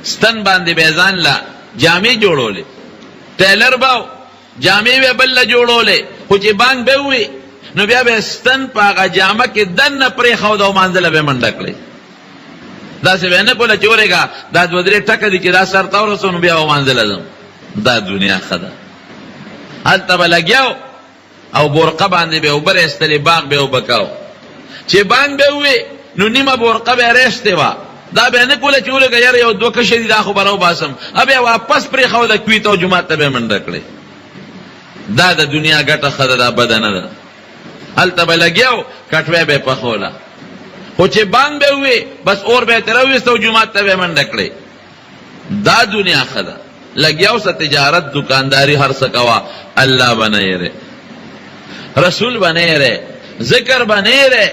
ستن باندې بیزان لا جامې جوړولې، ټیلر باو جامې به بل جوړولې، خو چې باندې به وي نو بیا به ستن پاغه جامه کې دنه پرې خو دا مانځله به منډه کړې. دا څه نه کوله چې ورګه دا دوه درې ټکه دي چې دا سر تا ورسونه بیا مانځله. دا دنیا خدا هلته به لګیاو او برقه باندې به اوبر استلی باغ به وبکاو. چې باندې به وي نو نیمه برقه به رښتې وا. دا به نه کوله چې ولګه یاره یو دوه کښې دي دا خو برو باسم ابه واپس پرې خو د کوي ته جمعه ته به منډه کړې. دا د دنیا ګټه خدا دا بدن ده. هلته به لګیاو کټوي به پخوله، خو چې باندې به وي بس اور به تر وستو جمعه ته به منډه کړې. دا دنیا خدا لګیاو س تجارت دکانداری هر څه کوا. الله بنای ره، رسول بنای ره، ذکر بنای ره.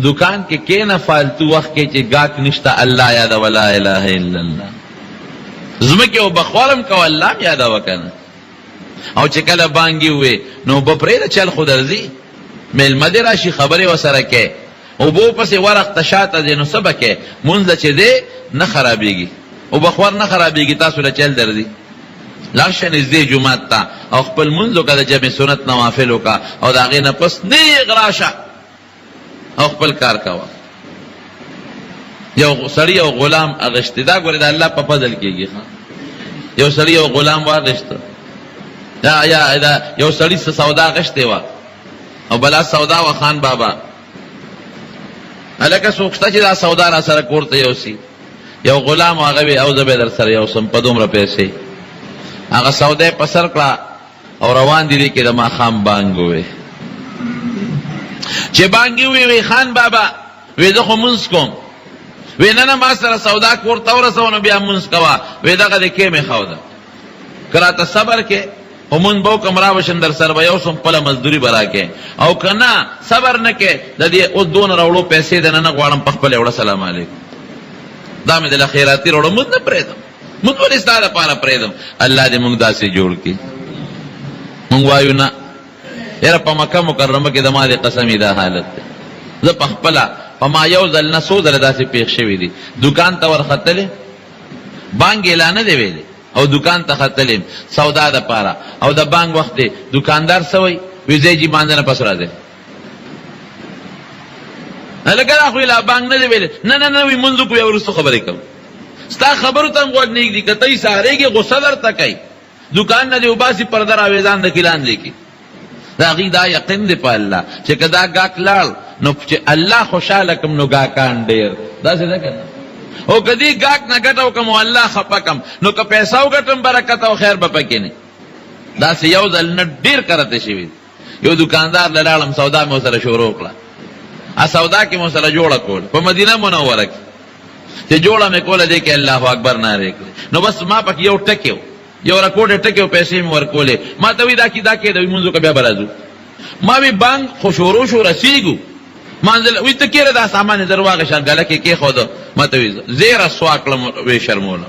دکان کې کینا فالتو وخت کې چې گاک نشتا الله یاد ولا اله الا الله. زمکه او بخوالم کو الله یاد وکنه. او چې کله بانګي وې نو په پرې چل خو درځي مل مدرا شي خبره وسره کې او بو پسې ورق تشاته دي نو سبکه مونږ چې دې نه خرابيږي او بخور نه خرابيږي. تاسو له چل درځي لاشه نږدې جمعه ته او خپل منځو کده جمع سنت نوافل وکا او دا غي نه پس نه غراشه او خپل کار کاوه. یو سړی او غلام اغشتي دا ګوره د الله په فضل کېږي. یو سړی او غلام واغشته یا دا یو سړی څه سودا غشته وا او بلا سودا و خان بابا الکه سوکشته چې دا سودا را سره کوړته یوسی یو غلام هغه او زبې در سره یو سم په دومره پیسې هغه سودا په سر کړه او روان دي کې د ما خام بانګوي. چې بانګي وی خان بابا وې زه خو منځ کوم. وې نه ما سره سودا کوړته ورسونه بیا منځ کوا. وې دغه د کې مې خو ده کراته صبر کې همون بو کمرا وشن در سر به یو سم په مزدوري برا کې او کنا صبر نه کې د دې او دون راوړو پیسې د نه غواړم په خپل وړ سلام علیکم. دا مې د خیراتي وړو مونږ نه پرېدم، مونږ ولې ستاره لپاره پرېدم. الله دې مونږ داسې جوړ کړي. مونږ وایو نه یاره په مکه مکرمه کې د ما دې قسمي دا حالت ده. زه په خپل په ما یو ځل نه سو ځله داسې پیښ شوي دي. دکان ته ورختلې بانګ اعلان دی ویلې او دکان ته ختلم سودا د پاره او د بانک وخت دی دکاندار سوی ویزه جی باندې پس راځي لکه خو لا بانک نه دی ویل نه وی منځ کو ورسته خبرې کوم ستا خبرو ته غوږ نه دی کته یې ساره کې غصه درته کوي دکان نه دی وباسي پردر اویزان د کلان لیکي دا غي دا یقین دی په الله چې کدا گاک لاړ نو چې الله خوشاله کوم نو گاکان ډیر دا څه ده کنه او کدی گاک نه ګټو کوم الله خپکم نو که پیسې وګټم برکت او خیر به پکې نه دا څه یو ځل نه ډیر کرته شي یو دکاندار لاړم سودا مې سره شروع کړه ا سودا کې مو سره جوړه کول په مدینه منوره کې چې جوړه مې کوله دې کې الله اکبر ناره کړ نو بس ما پک یو ټکیو یو رکوډ ټکیو پیسې مې ورکولې ما ته وی دا کې دوی منځو کې بیا برازو ما وی بانک خوشورو شو رسیدو منزل وی ته کېره دا سامان درواغه شرګله کې خود ما ته وی زیره سواکلم وی شرموله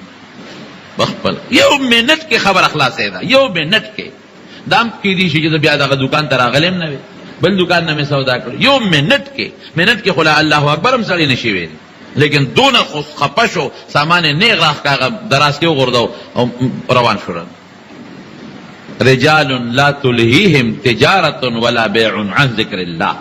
بخپل یو منټ کې خبر اخلاص ده یو منټ کې دام کې دي چې بیا دغه دکان ته راغلم نه بل دکان نه مې سودا کړ یو منټ کې خلا الله اکبر هم سړی نشي ویل لیکن دون خپشو سامان نه غراخ کاغه دراز کې وګرځاو او روان شو رجال لا تلهيهم تجارت ولا بيع عن ذکر الله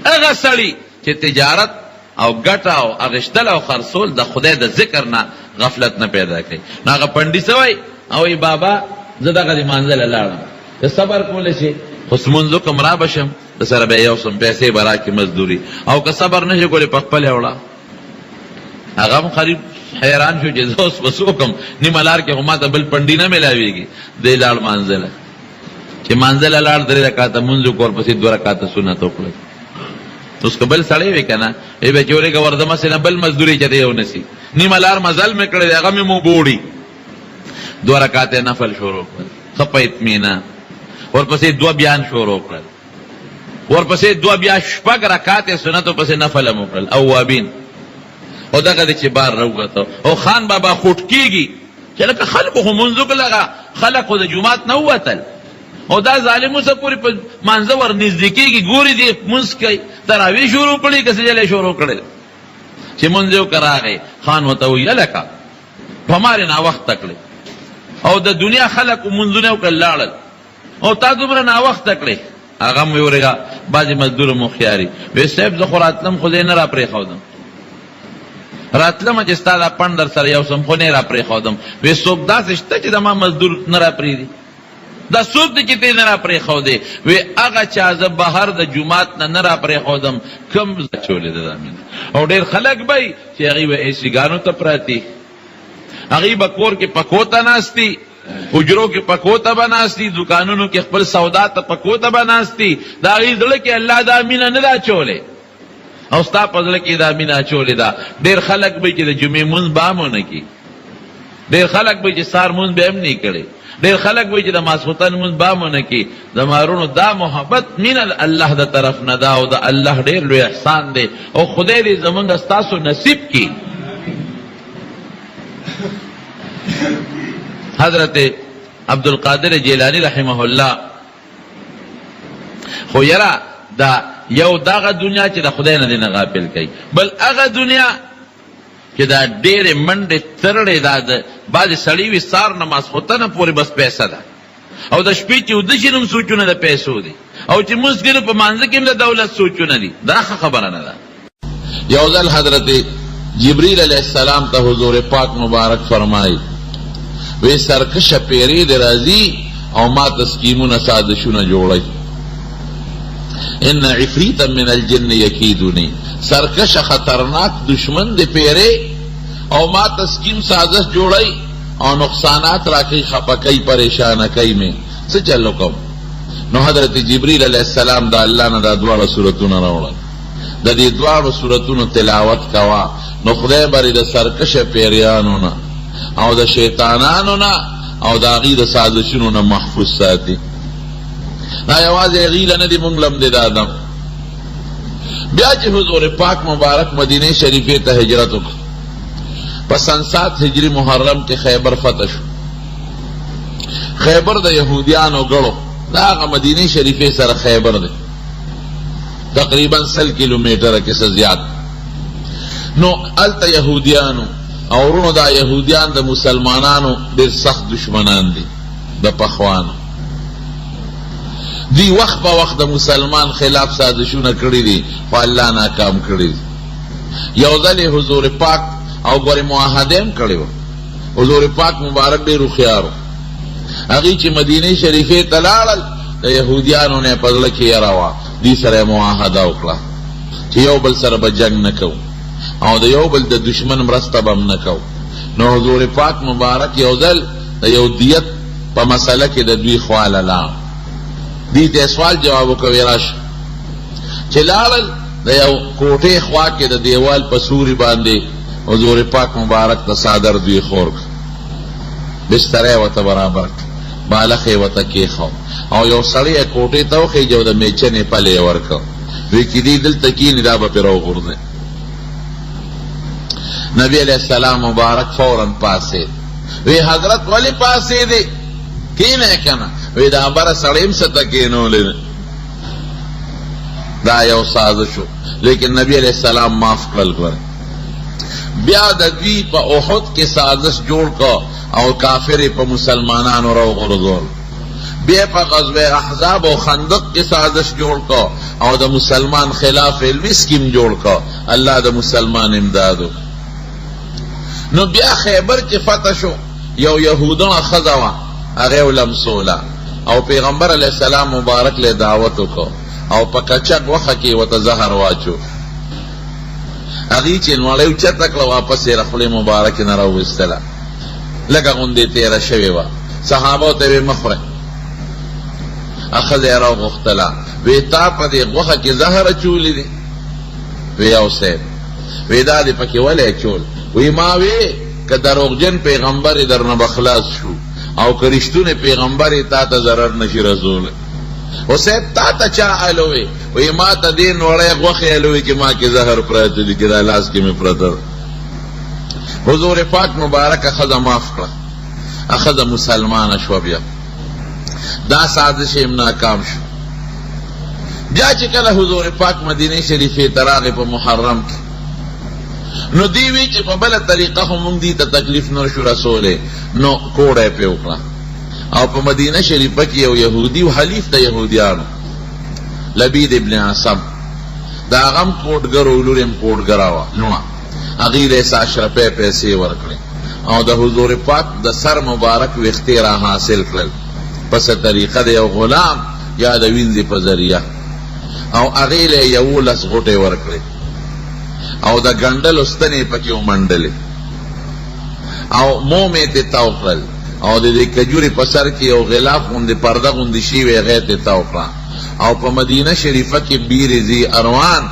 هغه سړی چې تجارت او ګټه او اغشتل او خرصول د خدای د ذکر نه غفلت نه پیدا کوي هغه پندی سوی او ای بابا زه دغه د منزل لاړم ته صبر کول شي خو سمونځو کمرا بشم د سره به یو سم پیسې برا کې مزدوري او که صبر نشي کولی په خپل وړه هغه قریب حیران شو چې زوس وسوکم نیملار کې هم ته بل پندی نه ملاويږي د لاړ منزل چې منزل لاړ درې رکعات منځو کور پسې 2 رکعات سنت وکړه اوس قبل سړی وکنه ای به جوړه گوردمه سره بل مزدوری چته یو نسی نیملار مزل مې کړی هغه مې مو بوړي 2 رکعات نفل شروع کړ خپایت مینا ورپسې 2 بیان شروع کړ ورپسې 2 بیا شپږ رکعات سنت پسې نفل مو کړل اوابین او دغه چې بار راوغته او خان بابا خوټ کیږي چې لکه خلکو هم منځو لګه خلکو د جمعات نه وتل او دا ظالمو سره پوری په منځ ور نزدیکیږي ګوري دې منځ کوي تراوی شروع کړي کسې جلې شروع کړي چې منځو کراغه خان وته وی لکه هماره نا وخت تکړه او د دنیا خلکو منځونه وکړل او تا دومره نا وخت تکړه هغه مې ورګه بعضی مزدور مخیاري وې صاحب زه خوراتلم خو دې نه را پرې خودم راتلم چې ستاده پندر سره یو سم خو نه را پرې خودم وې څوک داسې شته چې د ما مزدور نه را پرې دي دا څوک دي چې دې نه را پرې خو دي وې هغه چا زه بهر د جمعات نه را پرې خودم کم چولې ده زمين او ډېر خلک به چې هغه به ایسیګانو ته پراتی هغه به کور کې پکوته ناشتي حجرو کې پکوته بناستی دکانونو کې خپل سودا ته پکوته بناستی دا غي دل کې الله دا مینا نه دا چولې او ستا پزله کې دا مینا چولې دا ډېر خلک به چې د جمعې مونږ بامونه کی ډېر خلک به چې سار مونږ به هم نه کړي ډېر خلک به چې د ماسوتن مونږ بامونه کی زمارونو دا محبت من الله د طرف نه دا او د الله ډېر لوی احسان دی او خدای دې زمونږ ستاسو نصیب کی حضرت عبدالقادر جیلانی رحمه الله خو یرا دا یو داغه دنیا چې د خدای نه دی نه غافل کوي بل هغه دنیا چې دا ډېرې منډې ترړې دا د بعضې سړي وي سار نماز خوتنه پورې بس پیسه ده او د شپې چې اوده شي نو سوچونه د پیسو دي او چې مونځ کوي نو په مانځه کې هم د دولت سوچونه دي دا ښه خبره نه ده یو ځل حضرت جبریل علیه السلام ته حضور پاک مبارک فرمایي وی سرکش پیری دی رازی او ما تسکیمون سازشون جوڑی ان عفریتا من الجن یکیدونی سرکش خطرناک دشمن دی پیری او ما تسکیم سازش جوڑی او نقصانات راکی خپکی پریشانکی میں سے چلو کم نو حضرت جبریل علیہ السلام دا اللہ نا دا دوار سورتون روڑا دا دی دوار سورتون تلاوت کوا نو خدای باری دا سرکش پیریانو نا او د شیطانانو نه او د هغې د سازشونو نه محفوظ ساتي دا یوازې هغې نه دي مونږ لم دی د ادم بیا چې حضور پاک مبارک مدینې شریفې ته هجرت وکړ په سن 7 هجري محرم کې خیبر فتح شو خیبر د یهودیانو ګړو دا هغه مدینې شریفې سره خیبر دی تقریبا 100 کیلومیټره کې څه زیات نو هلته یهودیانو او ورونو دا یهودیان د مسلمانانو ډېر سخت دشمنان دي د پخوانو. دی وخت په وخت د مسلمان خلاف سازشونه کړي دي خو الله ناکام کړي دي. یو ځل حضور پاک او ګورې معاهده هم کړې وه. حضور پاک مبارک ډېر هوښیار و. هغوی چې مدینې شریفې ته لاړل د یهودیانو نه یې په زړه کې یره وه، دوی سره یې معاهده وکړه چې یو بل سره به جنګ نه کوو او د یو بل د دشمن مرسته به هم نه کوو. نو حضور پاک مبارک یو ځل د یو دیت په مسله کې د دوی خواله لاړ. دوی ته سوال جواب وکوي راشه چې لاړل د یو کوټې خوا کې د دیوال په سوري باندې حضور پاک مبارک ته څادر دوی خور کړ، بستره یې ورته برابر کړ، بالښ یې ورته کېښو او یو سړی یې کوټې ته وخېږي او د میچنې پل یې ورکړ. دوی چې دی دلته کښېني دا به پرې راوغورځي. نبی علیہ السلام مبارک فوراً پاسېد. وی حضرت ولې پاسېدې؟ کښېنئ که نه؟ وی دا بره سړی هم څه ته کښېنولی دی. دا یو سازش و، لیکن نبی علیہ السلام معاف کړل. ګورئ بیا د دوی په احد کې سازش جوړ کړ او کافر یې په مسلمانانو راوغورځول. بیا په غزوه احزاب او خندق کې سازش جوړ کړ او د مسلمان خلاف علمي سکیم جوړ کړ. الله د مسلمان امداد وکړ. نو بیا خیبر چې فتح شو، یو یهودانه ښځه وه، هغې ولمسوله او پیغمبر علیه السلام مبارک له دعوت وکړ او په کچک وخه کې ورته زهر واچو. هغې چې نوړۍ اوچته کړه واپس یې خولې مبارکې نه راوویستله، لږه غوندې تېره شوې وه. صحابو ته یې مه خورئ. ښځه یې راوغوښتله، وی تا په دې غوښه کې زهر اچولی دی؟ وی یو صیب. وی دا دې پکې ولې اچول؟ وی ما وی که دروغجن پیغمبر یې درنه به خلاص شو او که رښتونی پیغمبر یې تا ته ضرر نشي رسولی. و صاحب تا ته چا الوی؟ وی ما ته دې نوړی غوښې الوی چې ما کې زهر پراته دي، چې دا لاس کې مې پرته ده. حضور پاک مبارکه ښځه معاف کړه، ښځه مسلمانه شوه. بیا دا سازش یې ناکام شو. بیا چې کله حضور پاک مدینه شریفې ته راغی په محرم کې، نو دی وی چې په بله طریقه خو مونږ دې ته تکلیف نه شو رسولی، نو کوډه یې پرې وکړه. او په مدینه شریفه کې یو یهودي و، حلیف د یهودیانو، لبید ابن عاصم، د هغه هم کوډګر و، لور یې هم کوډګره وه لوڼه. هغې له یې څه اشرفۍ پیسې ورکړې او د حضور پاک د سر مبارک ویښتې را حاصل کړل په څه طریقه د یو غلام یا د وینځې په ذریعه، او هغې له یې 11 غوټې ورکړې او د ګنډلو ستنې پکې ومنډلې او موم یې ترې تاو کړل او د دې کجورې په سر کې یو غلاف غوندې پرده غوندې شوې هغې ترې تاو کړه. او په مدینه شریفه کې بیر ذی اروان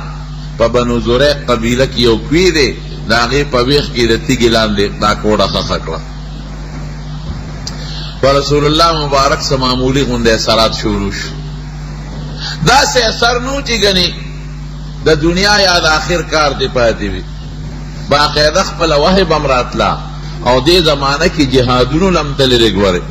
په بنو زریق قبیله کې یو کوی دی، د هغې په ویښ کې د تیږې لاندې دا کوډه ښخه کړه. په رسول الله مبارک څه معمولي غوندې اثرات شروع شو. داسې اثر نو چې ګنې د دنیا یا د آخر کار دې پاتې وي. باقاعده خپله وحی به م راتله او دې زمانه کې جهادونو لم تللی ګورې،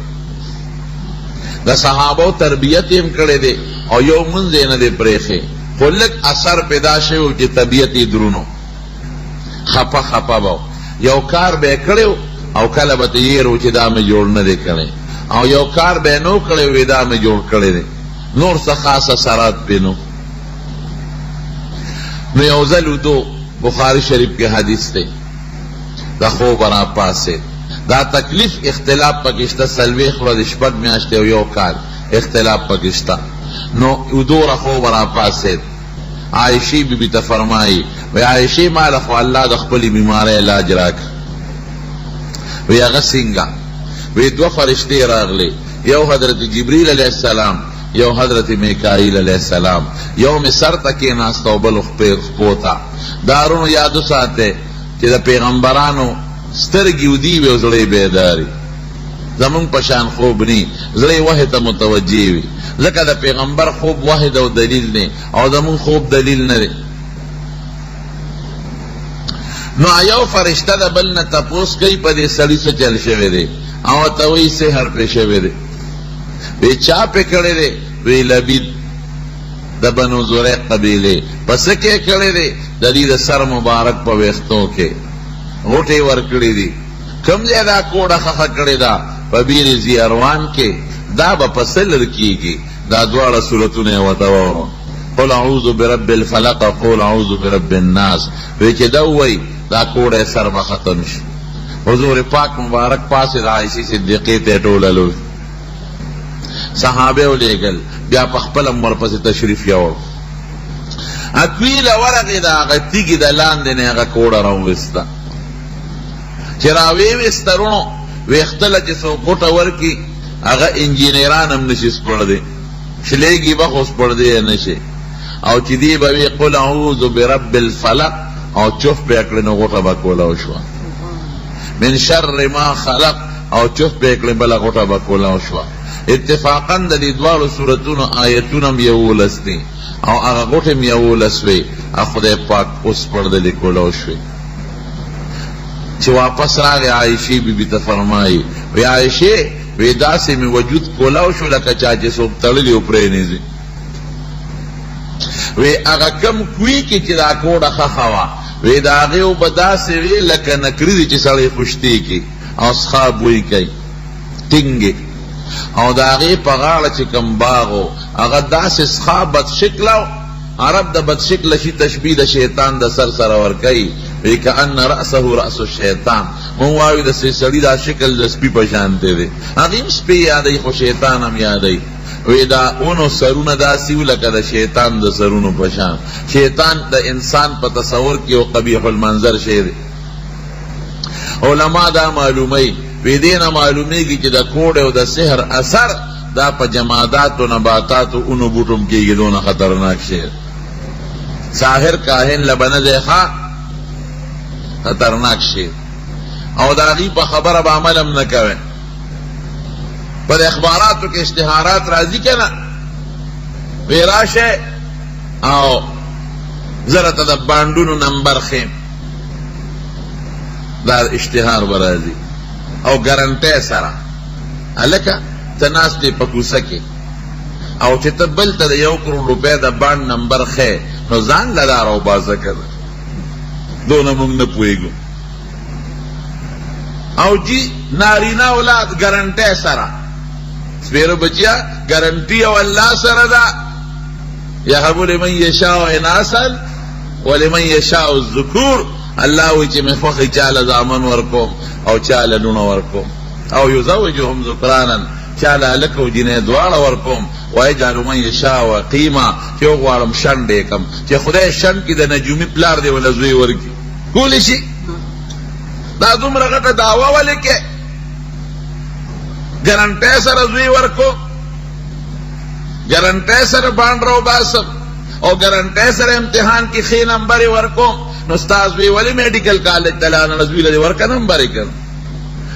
د صحابو تربیت یې هم کړی دی او یو منځ یې نه دی پرېښی، خو لږ اثر پیدا شوی و چې طبیعت یې درونو، خپه خپه به یو کار به یې کړی او کله به ته یېر و چې دا مې جوړ نه دی کړی، او یو کار به یې نو کړی وی دا مې جوړ کړی دی، نور څه خاص اثرات پې نو. نو یو ځل ودو، بخاری شریف کې حدیث دی، د خوب را پاسېد. دا تکلیف اختلاف پکې شته، 40 ورځې 6 میاشتې او یو کال اختلاف پکې شته. نو ودو را خوب را پاسېد. عایشې بیبي ته فرمایي، وی عایشې ما له خو الله د خپلې بیمارۍ علاج راکړه. وی هغه څنګه؟ وی 2 فرشتې راغلې، یو حضرت جبریل علیه السلام، یو حضرت میکائیل علیہ السلام. یو می سر ته کېناسته او بل خپو ته. دارونو یاد وساتئ چې د پیغمبرانو سترګې ودي وي او زړه یې بیداري، زمونږ په شان خوب نی، زړه یې وحی ته متوجه وي، ځکه د پیغمبر خوب واحد او دلیل نه او زمونږ خوب دلیل نه دی. نو یو فرشته د بل نه تپوس کوي په دې سړي څه چل شوی دی، او ورته وایي سحر پرې شوی دی. وی چا پې کړی دی؟ وی لبید د بنو زریق قبیلې. په څه کې کړی دی؟ د دې د سر مبارک په ویښتو کې. غوټې ورکړې دي. کوم ځای دا کوډه خښه کړې ده؟ په بیر زیاروان کې. دا به په سلر کېږي. دا دواړه صورتونه یې ورته ووایو، قل اعوذ برب الفلق او قل اعوذ برب الناس. وی چې دا ووایي دا کوډه سر به ختم شي. حضور پاک مبارک پاسې د عایشې صدیقې ته ټوللو، صحابه ولیږل، بیا په خپله ورپسې تشریف یوړ. اطویله ورغې د هغه تیږې د لاندې نه هغه کوډه راوویسته. چې راویویسته رونو ویښتله چې څوک غوټه ورکړي هغه انجینران هم نشي سپړدی، شلیږي به خو سپړدی یې نشي. او چې دی به وي قل اعوذ برب الفلق او چوف به یې کړې نو غوټه به کوله وشوه. من شر ما خلق او چوف به یې کړې بله غوټه به کوله وشوه. اتفاقا د دې دواړو صورتونو آیتونه هم 11 دي او هغه غوټې هم 11 وې. خدای پاک اوس پړدلې کوله وشوې. چې واپس راغی عایشې بیبي ته فرمایي، وی عایشې وی داسې مې وجود کولاو شو لکه چا چې څوک تړلي و پرېنیځي. وی هغه کم کوي کې چې دا کوډه خښه وه، وی د هغې اوبه داسې وې لکه نکري دي چې سړی خشتې کړي او څښا بوی کوي ټینګې. او د هغې په غاړه چې کم باغ و هغه داسې څښا بدشکله و. عرب د بدشکله شي تشبیه د شیطان د سر سره ورکوي، وی کأن رأسه رأس الشیطان. مونږ وایو د سړي دا شکل د سپي په شانتی دی. هغې هم سپي یادوي خو شیطان هم یادوي. وی دا اونو سرونه داسې وو لکه د شیطان د سرونو په شان. شیطان د انسان په تصور کې یو قبیح المنظر شی دی. علما دا معلوموي، وی دې نه معلومیږي چې د کوډ او د سحر اثر دا په جماداتو نباتاتو اونو بوټو کېږي. دونه خطرناک شی ساحر کاهن لبنه دی ښه خطرناک شی. او د هغې په خبره به عمل هم نه کوئ. په د اخباراتو کې اشتهارات راځي که نه، وی راشه او زه راته د بانډونو نمبر ښیم، دا اشتهار به راځي او ګرنټۍ سره. هلکه ته ناست یې په کوڅه کې او چې ته بل ته د 1 کروڑ روپۍ د بانډ نمبر ښې نو ځان له دا راوباسه که نه، دونه موږ نه پوهېږو. او جی نارینه اولاد ګرنټۍ سره، سپیره بچیا ګرنټي او الله سره ده. یهب لمن یشاء اناثا ولمن یشاء الذکور. الله وایي چې مې خوښوي چاله زامن ورکوم او چاله لوڼه ورکوم. او یزوجهم ذکرانا، چاله هلک او جینۍ دواړه ورکوم. ویجعل من یشاء عقیما، چې وغواړم شنډ یې کړم، چې خدای شنډ کړي د نجومي پلار دی وله زوی ورکړي، کولی شي؟ دا دومره غټه دعوه ولې کې ګرنټۍ سره زوی ورکو، ګرنټۍ سره بانډ راوباسم او ګرنټۍ سره امتحان کې ښې نمبرې ورکوم. نو ستا زوی ولې میډیکل کالج ته لاړه؟ زوی له دې ورکه نمبرې کړ.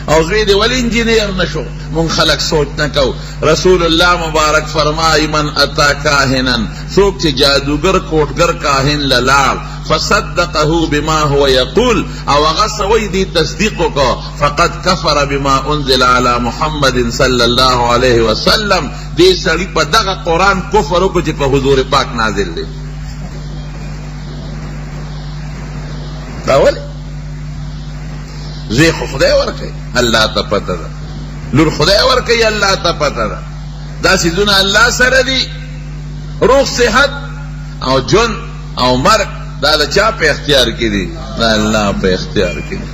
او زوی دې ولې انجینیر نشو؟ مونږ خلک سوچ نه کوو. رسول الله مبارک فرمایي من اتا کاهنا، څوک چې جادوګر کوټګر کاهن له لاړ فصدقه بما هو یقول او هغه څه وایي دې تصدیق وکړه، فقد کفر بما انزل علی محمد صلی الله علیه وسلم. دې سړي په دغه قرآن کفر وکړو چې په حضور پاک نازل دی. دا ولې؟ زوی خو خدای ورکوي، الله ته پته ده. لور خدای ورکوي، الله ته پته ده. دا څیزونه الله سره دي. روغ صحت او ژوند او مرګ دا د چا په اختیار کې دي؟ دا الله په اختیار کې دي.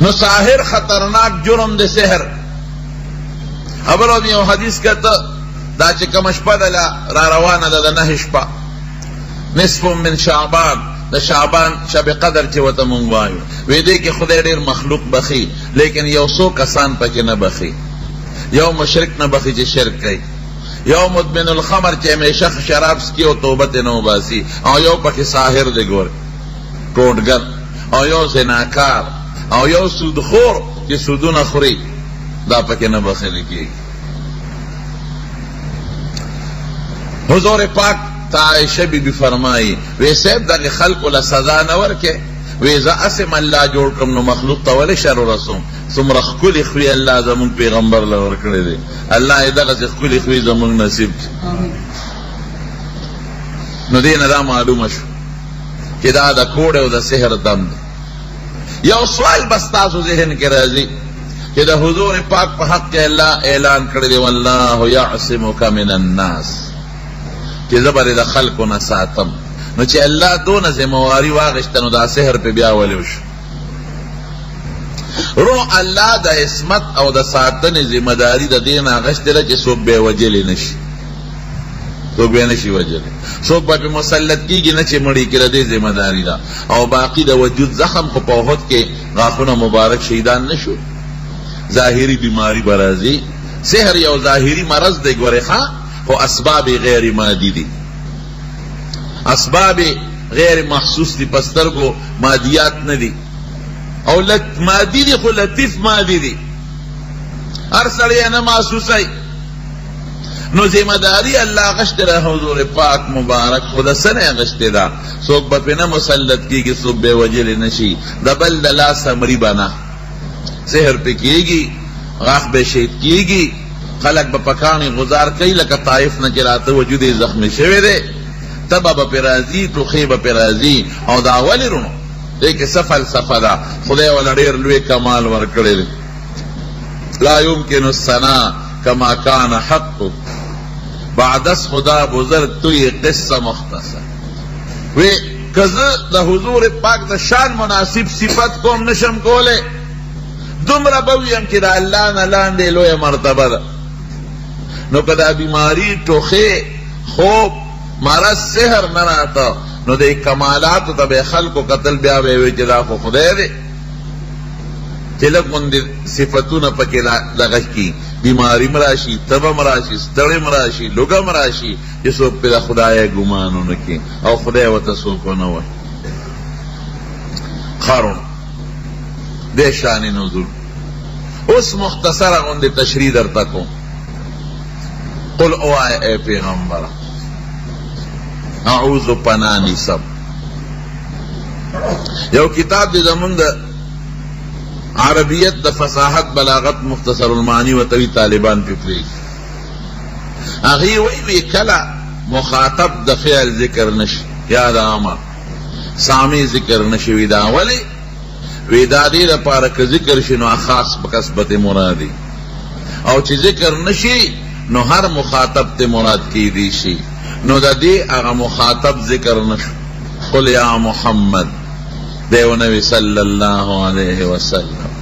نو ساحر خطرناک جرم دی سحر. خبرو یو حدیث کته دا چې کومه شپه ده را روانه ده د 9 شپه، نصف من شعبان، د شعبان شب قدر چې ورته مونږ وایو. وی دی کې خدای ډېر مخلوق بخي، لیکن یو څو کسان پکې نه بخي. یو مشرک نه بخي چې شرک کوي، یو مدمن الخمر چې همیشه شراب څکي او توبه ترې نه وباسي، او یو پکې ساحر دی ګوره ټوټګر، او یو زناکار، او یو سودخور چې سودونه خوري، دا پکې نه بخښل کېږي. حضور پاک تا عائشہ بی بی فرمائی وی صاحب دغه خلقو له سزا نه ورکې، وی زه اسم الله جوړ کړم نو مخلوق ته ولې شر رسوم؟ څومره ښکلي خوی الله زمونږ پیغمبر له ورکړی دی. الله یې دغسې ښکلي خوی زمونږ نصیب کړي. نو دې نه دا معلومه شو چې دا د کوډ او د سحر دم دی. یو سوال بس تاسو ذهن کې راځي کہ دا حضور پاک پا حق کے اللہ اعلان کردے واللہ یعصمک من الناس کہ زبر دا خلقو نساتم نو چی اللہ دون زمواری واغشتنو دا سحر پہ بیا ولیوش رو اللہ دا اسمت او دا ساتن زمداری دا دین آغشت را چی سوک بے وجلی نشی سوک بے نشی وجلی سوک با پہ مسلط کی گی نچی مڑی کردے زمداری دا او باقی دا وجود زخم کو پوہت کے غافنا مبارک شہیدان نشو ظاہری بیماری برازی سحر یو ظاہری مرض دے گورے خواہ خو اسباب غیر مادی دی اسباب غیر محسوس دی پستر کو مادیات ندی او مادی دی خو لطیف مادی دی ہر سڑی انا محسوس ہے نو ذمہ داری اللہ غشت رہ حضور پاک مبارک خدا سنے غشت دا سوک بپینا مسلط کی کہ سوک بے وجل نشی دبل دلا سمری بنا سحر پہ کیے گی غاق بے شہید کیے گی خلق بپکانی غزار کئی لکا طائف نہ چلاتے وجود زخمی شوے دے تبا بپی رازی تو خیب بپی رازی او دا اولی رونو دیکھ سفل سفدا خدای والا دیر لوی کمال ورکڑے دے لا یمکن السنا کما کان حق بعدس خدا بزرگ توی قصہ مختصر وی کز دا حضور پاک دا شان مناسب صفت کوم نشم کولے دمرا بویم کہ دا اللہ نلان دے لوی مرتبہ دا نو کدا بیماری ٹوخے خوب مرض سحر نراتا نو دے کمالات تا بے خلق و قتل بیا بے وی جدا خو خدے دے چلک من دے صفتون پکی لغش کی بیماری مراشی تب مراشی ستڑی مراشی لگا مراشی جسو پیدا خدای گمانو نکی او خدای و تسوکو نو خارون دے شانی نزول اس مختصر اغن دے تشریح در تکو قل اوائے اے پیغمبر اعوذ پنانی سب یو کتاب دی زمان دا عربیت دا فصاحت بلاغت مختصر المعانی و طوی طالبان پکری اغی وی کلا مخاطب دا فعل ذکر نشی یا دا امر سامی ذکر نشی ویدا ولی ویدا دی دا پارک ذکر شنو خاص بکسبت مرادی او چی ذکر نشی نو ہر مخاطب تے مراد کی دیشی نو دا دی اغا مخاطب ذکر نشو قل یا محمد دیو نبی صلی اللہ علیہ وسلم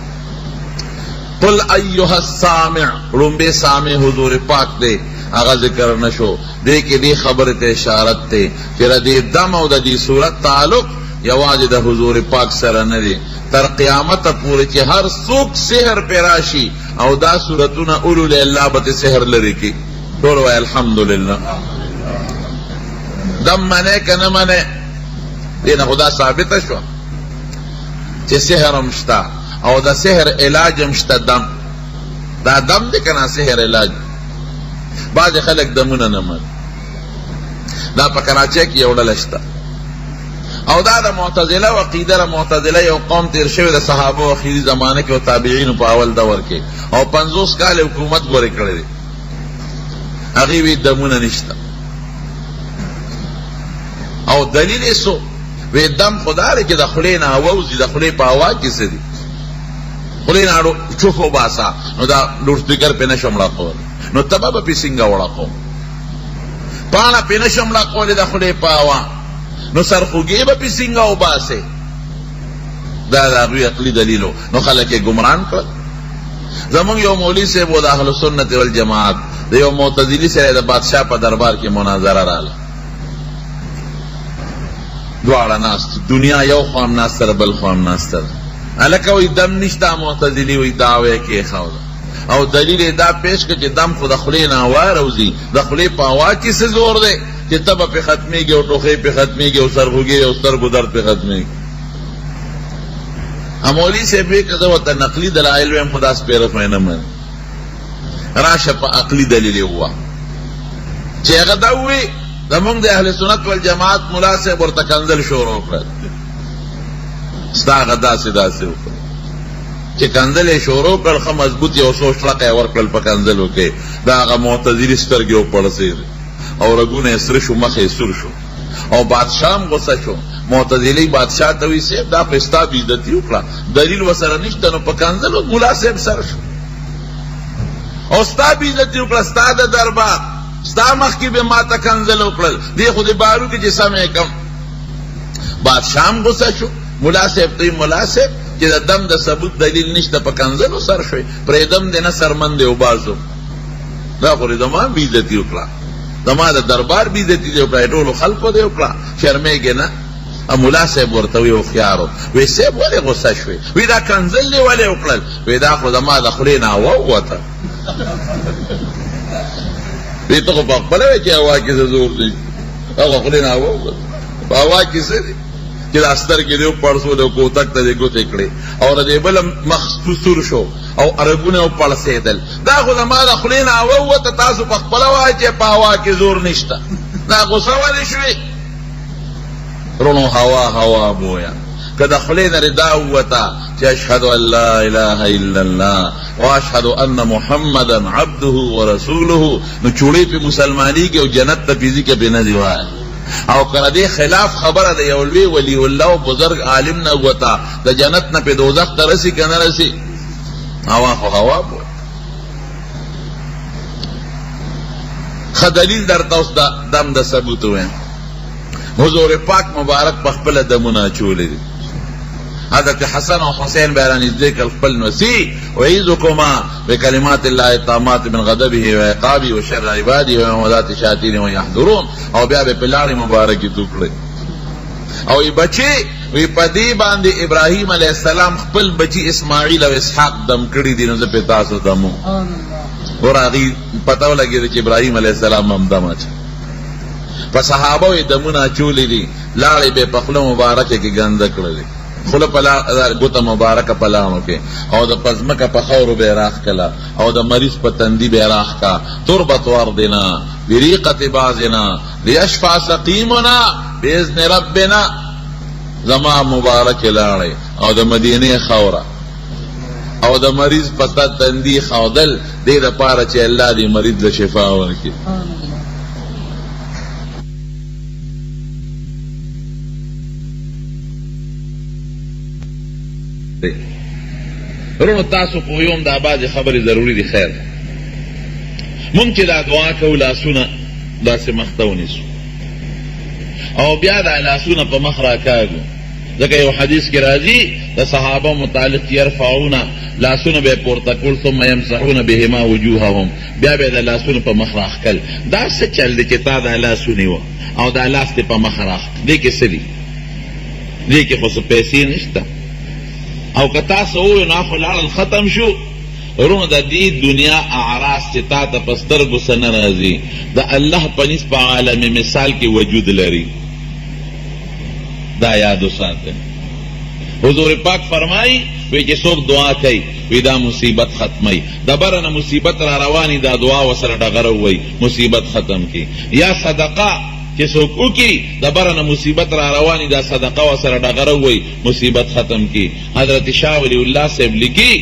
قل ایوہ السامع رنبے سامع حضور پاک دے اغا ذکر نشو دے کہ دی خبر تے اشارت تے پھر دی دم او دا دی صورت تعلق یواز دا حضور پاک سر ندے تر قیامت پوری چی ہر سوک سحر پیراشی او دا صورتون اولو لے اللہ بت سحر لری کی دورو الحمدللہ دم منے کہ نہ منے دینا خدا ثابت شو چی سحر مشتا او دا سحر علاج مشتا دم دا دم دے کنا سحر علاج بعض خلق دمونا نمن دا پا کراچے کی یوڑا لشتا او دا معتزلہ و عقیدہ معتزلہ یو قوم تیر شوی دا صحابہ و خیری زمانے کے و تابعین پا اول دور کے او 50 کال حکومت گورے کردے دے اغیوی دمونا نشتا او دلیل سو وی دم خدا رے کہ دا خلین آووزی دا خلین پا آواز کسے دی خلین آڑو چوکو باسا نو دا لوٹ سپیکر پی نشمڑا قول نو تبا با پی سنگا وڑا قول پانا پی نشمڑا قول دا خلین پا آواز نو سرخوگی با پی سنگا و باسے دا روی اقلی دلیلو نو خلق گمران کرد زمان یو مولی سے وہ دا اہل سنت والجماعت دا یو معتزلی سے دا بادشاہ پا دربار کی مناظرہ رالا دوارا ناست دنیا یو خوام ناستر بل خوام ناستر علکہ وی دم نشتا معتزلی وی دعوے کے خواہ او دلیل دا پیش کہ دم خود خلی ناوا روزی دخلی پاوا کی سے زور دے کہ تب پہ ختمی گی او ٹوخی پہ ختمی گی او سرخوگی او سرگو پہ ختمی گی امولی سے بھی کہ وہ نقلی دلائل میں خدا سپیرت میں نمن راش پا عقلی دلیل ہوا چیغدہ ہوئی زمونگ دے اہل سنت والجماعت ملا سے برتا کنزل شور ہوکرد ستا غدا سدا سے ہوکرد چی کنزل شورو کر خم مضبوط یو سوچ لقے ورکل پا کنزل ہوکے دا آغا معتذری سترگیو پڑسے او رگون اسر شو مخ اسر شو او بادشاہم غصہ شو معتزلی بادشاہ ته وی صاحب دا په ستا بېعزتي وکړه دلیل ورسره نشته نو په کنځلو ملا صاحب سر شو او ستا بېعزتي وکړه ستا د دربار ستا مخکې به ما ته کنځل وکړل دې خو دې بارو کې چې سمې کم بادشاه هم غصه شو ملا صاحب ته ملا صاحب چې د دم د ثبوت دلیل نشته په کنځلو سر شوی پرېږدم دې نه سرمن دې وباسو دا خو دې زما بېعزتي وکړه زما د دربار بېعزتي دې وکړه ټولو خلکو دې وکړه شرمېږې نه ملا صاحب ورته وی هوښیارو وی صاحب ولې غصه شوې وی دا کنځل دې ولې وکړل وی دا خو زما د خولې نه هوا ووته وی ته خو په خپله وی چې هوا کې څه زور دی هغه خولې نه هوا ووته په هوا کې څه دی چې دا سترګې دې وپړسولې او کوتک ته دې ګوتې کړې او د دې بله مخ سور شو او ارګونه وپړسېدل دا خو زما د خولې نه هوا ووته تاسو په خپله وایئ چې په هوا کې زور نشته دا غصه ولې شوې رونو هوا بویا که د خولې نه ردا ووته چې اشهد ان لا اله الا الله واشهد ان محمدا عبده ورسوله نو چوړې په مسلمانۍ کې او جنت ته پیځي کې به نه دی وایي او که دې خلاف خبره د یو لوی ولی الله او بزرګ عالم نه ووته د جنت نه په دوزخ ته رسي که نه رسي هوا بویا ښه دلیل درته اوس دم د ثبوت ووایم حضور پاک مبارک په خپله دمونه اچولی دي حضرت حسن او حسین به رانږدې کړل خپل نوسي اعیذکما بکلمات الله التامات من غضبه وعقابه وشر عباده وموالات الشیاطین ویحضرون او بیا به په لارې مبارکې تو کړئ او ای بچی وی په دې باندې ابراهیم علیه السلام خپل بچی اسماعیل او اسحاق دم کړي دي نو زه پې تاسو دمو ګوره هغې پته ولګېده چې ابراهیم علیه السلام هم دم اچوي په صحابه یې دمونه اچولی دي لاړې به یې په خوله مبارکه کې ګنده کړلې خوله ګوته مبارکه په لاڼو کې او د پزمکه په خاورو به یې راښکله او د مریض په تندي به یې راښکه تربت وردنا بریقة بعضنا لیشفع سقیمنا باذن ربنا زما مبارکې لاړې او د مدینې خاوره او د مریض په تندي ښودل دې دپاره چې الله دې مریض له شفا ورکړي ورونو تاسو پوهیږم دا بعضې خبرې ضروري دي خیر مونږ چې دا دعا کوو لاسونه داسې مخ ته ونیسو او بیا دا لاسونه په مخ راکاږو ځکه یو حدیث کې راځي د صحابه متعلق یرفعونه لاسونه به یې پورته کول ثم یمسحونه بهما وجوههم بیا به یې د لاسونو په مخ راښکل دا څه چل دی چې تا دا لاس ونیوه او دا لاس دې په مخ راښکل دې کې څه دي دې کې خو څه پیسې نشته او که تاسو ووایو نو خو لاړل ختم شو ورونو د دې دنیا اعراض چې تا ته په سترګو څه نه راځي د الله په نسب په عالم مثال کې وجود لري دا یاد وساتئ حضور پاک فرمایي وی چې څوک دعا کوي وی دا مصیبت ختمی د بره نه مصیبت را رواني دا دعا ورسره ډغره ووایي مصیبت ختم کی یا صدقه چې څوک وکړي د بره نه مصیبت را رواني دا صدقه ورسره ډغره ووایي مصیبت ختم کی حضرت شاه ولی الله صاحب لیکي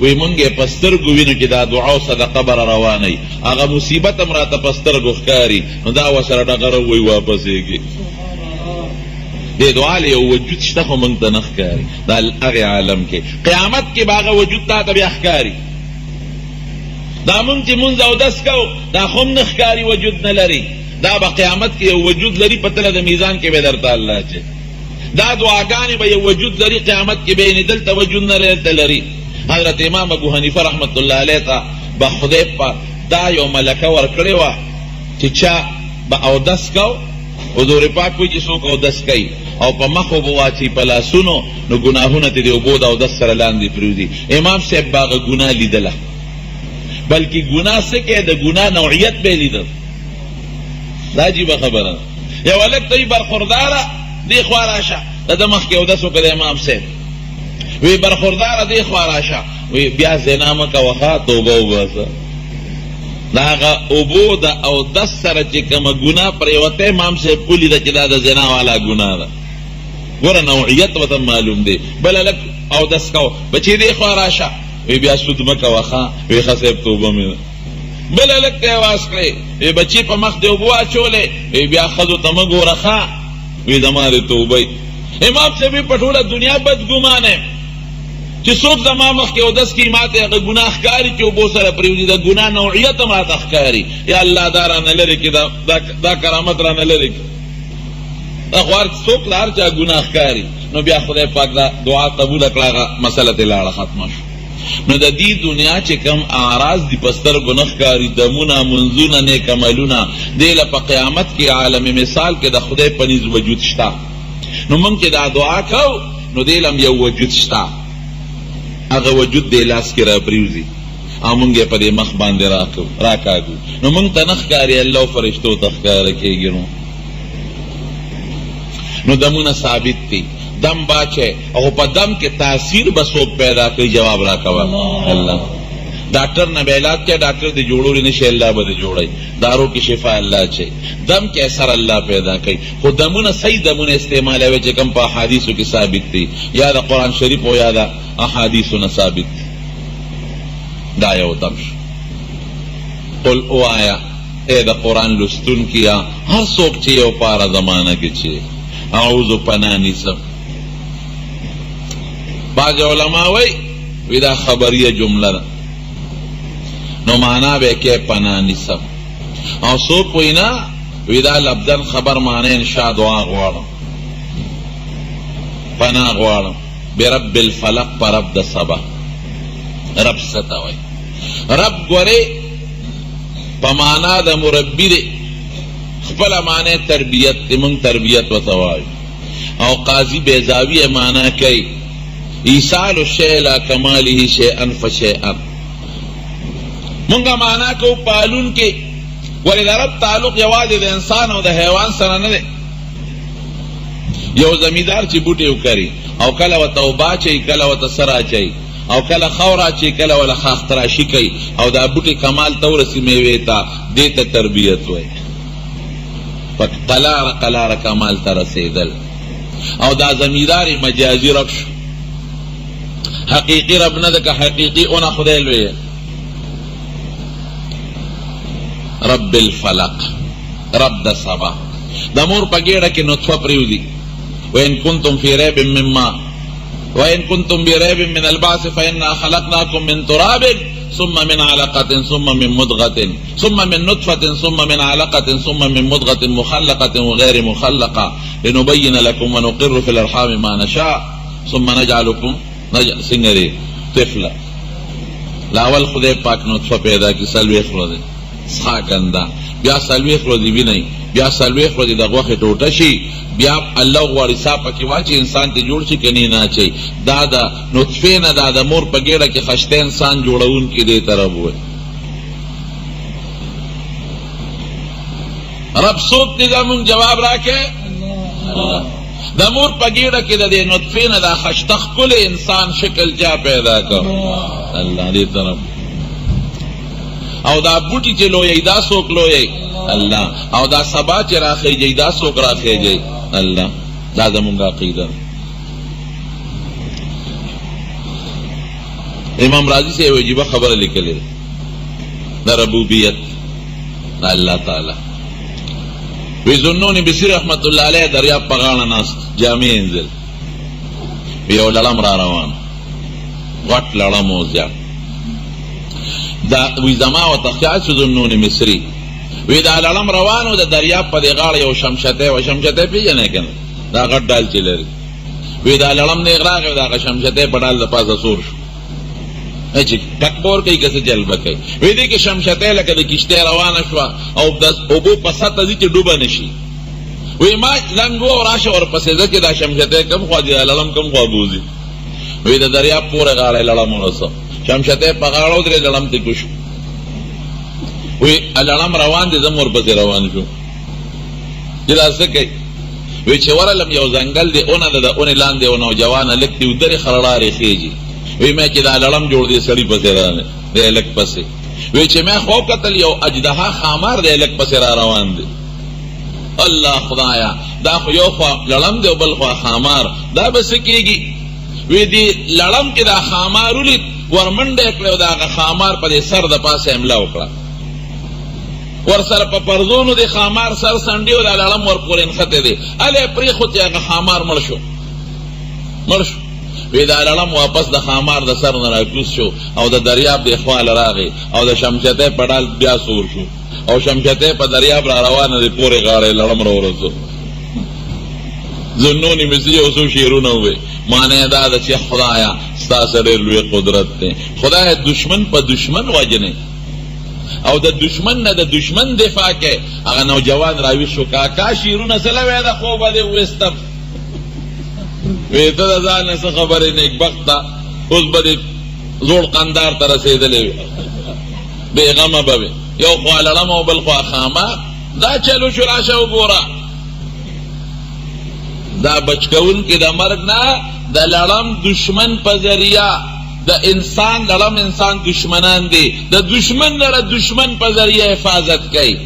وی مونږ یې په سترګو وینو چې دا دعا او صدقه به را روانوي هغه مصیبت هم راته په سترګو ښکاري نو دا ورسره ډغره ووایي واپسېږي دې دعا له یو وجود شته خو موږ ته نه ښکاري دا هغې عالم کې قیامت کې به هغه وجود تا ته بیا ښکاري دا موږ چې مونځ اودس کوو دا خو هم نه ښکاري وجود نه لري دا به قیامت کې یو وجود لري په تله د میزان کې به درته الله چې دا دعاګانې به یو وجود لري قیامت کې به یې دلته وجود نه لري حضرت امام ابو حنیفه رحمت الله علیه ته به خدای په دا یو ملکه ورکړې وه چې چا به اودس کو حضور پاک وایي چې څوک اودس کوي او په مخو به واچي په لاسونو نو ګناهونه ته د اوبو د اودس سره لاندې پرېوځي امام صاحب به هغه ګناه لیدله بلکې ګناه څه کې د ګناه نوعیت به یې لیدل دا عجیبه خبره یو هلک ته وي برخورداره دې خوا راشه د ده مخکې اودس وکړه د امام صاحب وی برخورداره دې خوا راشه وی بیا زنا مه کوه توبه وباسه د هغه اوبو د اودس سره چې کومه ګناه پرېوته امام صاحب ولیده چې دا د زنا والا ګناه ده ګوره نوعیت ورته معلوم دی بل هلک اودس کوه بچې دې خوا راشه وی بیا سود مه کوه وی ښه صاحب توبه مې ده بل هلک ته یې واز کړې وی بچې په مخ دې اوبه واچولې وی بیا ښځو ته مه ګوره وی زما د توبه. امام صاحب په ټوله دنیا بدګمانه چې څوک زما مخکې اودس کوي ماته هغه ګناه ښکاري چې اوبو سره پرېوځي، د ګناه نوعیت هم راته ښکاري. یا الله دا رانه لرې کړي، دا کرامت رانه لرې کړي. دا خو هر څوک له هر چا ګناه ښکاري. نو بیا خدای پاک دا دعا قبوله کړه، هغه مسله ترې لاړه ختمه شو. نو د دې دنیا چې کم اعراض دي په سترګو نه ښکاري، دمونه، منځونه، نیک عملونه، دې له په قیامت کې عالم مثال کې د خدای په نیز وجود شته. نو موږ چې دا دعا کوو نو دې له هم یو وجود شته، هغه وجود دې لاس کې را پرېوځي او موږ یې په دې مخ باندې راکاږو. نو موږ ته نه ښکاري، الله او فرشتو ته ښکاره کېږي. نو دمونه ثابت دي، دم باچه او په دم کې تاثیر به څوک پیدا کوي؟ جواب را کوه الله. ډاکټر نه به علاج کوي، ډاکټر دې جوړولی نه شي، الله به دې جوړوي. دارو کې شفا الله چي، دم کې اثر الله پیدا کوي. خو دمونه صحیح دمونه استعمالوي چې کوم په احادیثو کې ثابت دي، یا د قرآن شریف او یا د احادیثو نه ثابت دي. دا یو دم شو. قل اوایا اے د قرآن لستون کیا هر څوک چې یو پاره زمانه کې چې اعوذ پناه نیسم. بعض علماء وی دا خبریه جمله ده، نو معنا به کې پناه نیسم. او څوک وی نه وی دا لفظن خبر معنی انشاء دعا غواړم، پناه غواړم برب الفلق، پر رب د سبا. رب ستا وی رب ګورې په معنا د مربی دی، خپل معنی تربیت دی، مونږ تربیت ورته وایو. او قاضی بیضاوی معنا کوي ایصال الشیء لا کماله شیئا فشیئا. مونږه معنا کو پالون کې، ولې د رب تعلق یوازې د انسان او د حیوان سره نه دی. یو زمیندار چې بوټي وکري او کله ورته اوبه اچوي، کله ورته سر اچوي، او کله خاور اچوي، کله وله خاختراشي کوي، او دا بوټي کمال ته ورسي میوې ته، دې ته تربیت وایي. په قلاره کمال ته رسېدل. او دا زمیندار مجازي رب شو، حقیقی رب نه ده که حقیقی اونه خدای لوی. رب الفلق، رب د سبا. د مور په ګېډه کې نطفه پرېوځي. وإن كنتم في ريب مما وإن كنتم بريب من البعث فإنا خلقناكم من تراب ثم من علقة ثم من مضغة ثم من نطفة ثم من علقة ثم من مضغة مخلقة وغير مخلقة لنبين لكم ونقر في الأرحام ما نشاء ثم نجعلكم سنگری طفلا. لاول خدای پاک نطفه پیدا کی سلویخ روزی سخا کندا، بیا سلویخ روزی بھی نہیں، بیا سلویخ روزی دا غوخ ٹوٹا شی، بیا اللہ غواری ساپا کی واچی انسان تی جوڑ شی کنی نا چی. دا نطفه نا دا مور پا گیڑا کی خشتے انسان جوڑاون کی دے طرف ہوئے. رب سوک دی دا من جواب راکے اللہ. دا مور پا گیڑا کی دا دے نطفه نا دا خشتخ کل انسان شکل جا پیدا کر اللہ دی طرف. او دا بوٹی چی لوئی دا سوک لوئی اللہ. او دا سبا چی راخی جی دا سوک راخی جی اللہ. دا دا منگا قیدر. امام راضی سے وجیبہ خبر لکلے دا ربوبیت اللہ تعالی. وی ظنونی بصیر رحمت اللہ علیہ دریاب پغانا ناست جامع انزل ویو لڑم را روان غٹ لڑم اوزیا دا وی زما و تخیال شو ظنونی مصری وی دا لڑم روانو دا دریاب پا دی غاڑ یو شمشتے و شمشتے پی جنے کن دا غٹ ڈال چلے وی دا لڑم نے اغراق دا شمشتے پا ڈال دا پاسا سور شو اچھی ٹکبور کئی کسی جلبہ کئی وی دی که شمشتے لکه دا کشتے روانه شوا او بو پسات دی چی ڈوبا نشی وی ما لنگو و راش اور پسیزه که دا شمشتے کم خوا دی لڑم کم خوا بوزی وی دا دریاب پور غاڑه لڑم رسا شمشتے پا غاڑو در لڑم تی کشو وی لڑم روان دی زم اور پسی روان شو جدا سکی وی چه ورلم یو زنگل دی اونا دا اونی لان دی اونو جوانا لکتی و در خرڑاری خیجی وی میں چی دا لڑم جوڑ دی سڑی پسی رانے دے لک پسی وی چی میں خواب قتل یو اجدہا خامار دے لک پسی را روان دی اللہ خدایا دا خو یو خواب لڑم دے و بل خواب خامار دا بسکی گی وی دی لڑم کی دا خامارو لی ورمنڈ اکڑے و دا خامار پا دی سر دا پاس املا اکڑا ور سره په پرزونو د خامار سر سنډي او د لړم ور پورې نښتې دی الی پرېښود چې هغه خامار مړ شو وی دا لړم واپس د خامار د سر نه راکوز شو او د دریاب د خواله راغی او د شمشتې په ډال بیا سور شو او شمشتې په دریاب را روانه دی پورې غاړې لړم را ورسو ظنوني مصري او څو شعرونه ووی معنی دا ده چې خدایا ستا سره ډېر لوی قدرت دی خدای دشمن په دشمن وجنې او د دشمن نه د دشمن دفاع کې هغه نوجوان راوي شو کاکا شعرونه څه لوی ده خو به دې وویستم وی ته د ځان نه څه خبرې نیکبخته اوس به دې زوړ قندار ته رسېدلی وي بېغمه به وې یو خوا لړم او بل خوا خامار دا چلو شو راشه وګوره دا بچکونکي د مرګ نه د لړم دشمن په ذریعه د انسان لړم انسان دشمنان دي د دشمن نه دشمن په ذریعه حفاظت کوي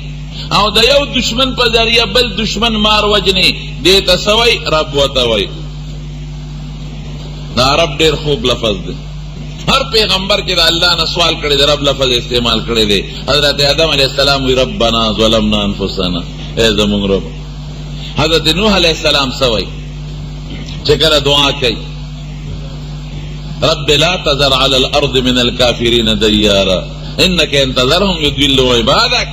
او د یو دشمن په ذریعه بل دشمن مار وجني دې ته څه وایي رب ورته وایي دا رب ډیر خوب لفظ دی هر پیغمبر کې د الله نه سوال کړی دی رب لفظ استعمال کړی دی حضرت آدم علیہ السلام وی ربنا ظلمنا انفسنا اے زمونږ رب حضرت نوح علیہ السلام څه وایي چې کله دعا کوي رب لا تذر على الارض من الكافرين ديارا انك ان تذرهم يضلوا عبادك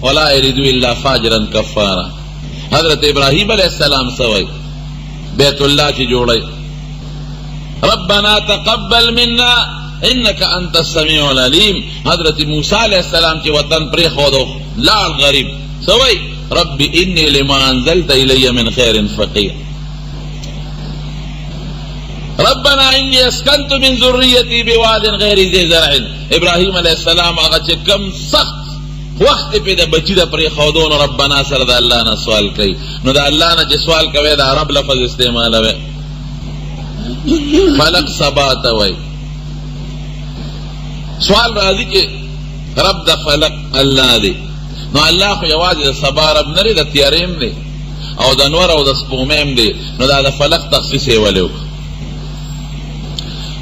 ولا يريدوا الا فاجرا كفارا حضرت ابراہیم علیہ السلام څه وایي بیت الله چې جوړی ربنا تقبل منا انك انت السميع العليم حضرت موسی علیہ السلام چې وطن پرېښودو لاړ غریب څه وایي رب اني لما انزلت الي من خير فقير ربنا اني اسكنت من ذريتي بواد غير ذي زرع ابراهيم علیہ السلام هغه چې کم سخت وخت په د بچی د پرېښودو نو ربنا سره د الله نه سوال کوي نو د الله نه چې سوال کوي د رب لفظ استعمالوي فلق سبا ته وایي سوال راځي چې رب د فلق الله دی نو الله خو یوازې د سبا رب نه دی د تیارې دی او د نور او د سپومې دی نو دا د فلق تخصیص یې ولې وکړو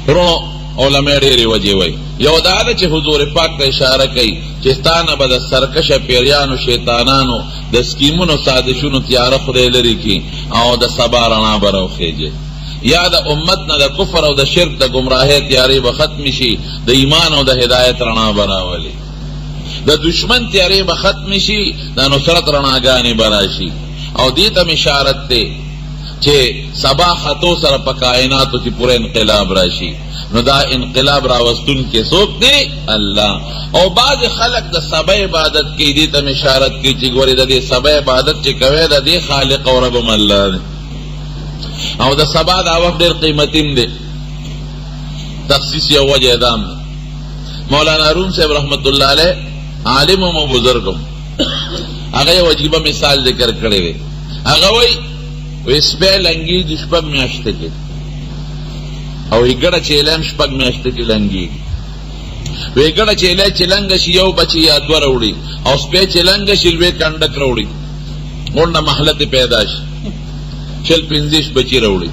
ورونو علماء ډېرې وجې وایي یو دا ده چې حضور پاک ته اشاره کوي چې ستا نه به د سرکشه پیریانو شیطانانو د سکیمونو سازشونو تیاره خدای لرې کړي او د سبا رڼا به راوخېږي یا د امت نه د کفر او د شرک د ګمراهۍ تیارې به ختم شي د ایمان او د هدایت رڼا به راولي د دشمن تیارې به ختم شي د نصرت رڼاګانې به راشي او دې ته اشارت دی چې سبا خطو سره په کائناتو کې پوره انقلاب راشي نو دا انقلاب راوستونکی څوک دی الله او بعض خلق د سبا عبادت کوي دې ته اشارت کوي چې ګورې د دې سبا عبادت چې کوي د دې خالق او رب هم الله دی او د سبا دا وخت ډېر قیمتیم دی تخصیص یو وجه دام دی مولانا روم صاحب رحمت الله علیه عالم و بزرګم هغه یو عجیبه مثال ذکر کړی دی هغه وایي وی سپی لنګي د شپږ میاشتې کې او یې ګډه چیلی هم شپږ میاشتې کې لنګېږي وی ګډه چیلی چې لنګه شي یو بچی یا دوه راوړي او سپی چې لنګه شي لوی کنډک راوړي غونډه محلتې پیدا شي شل پنځه بچي راوړي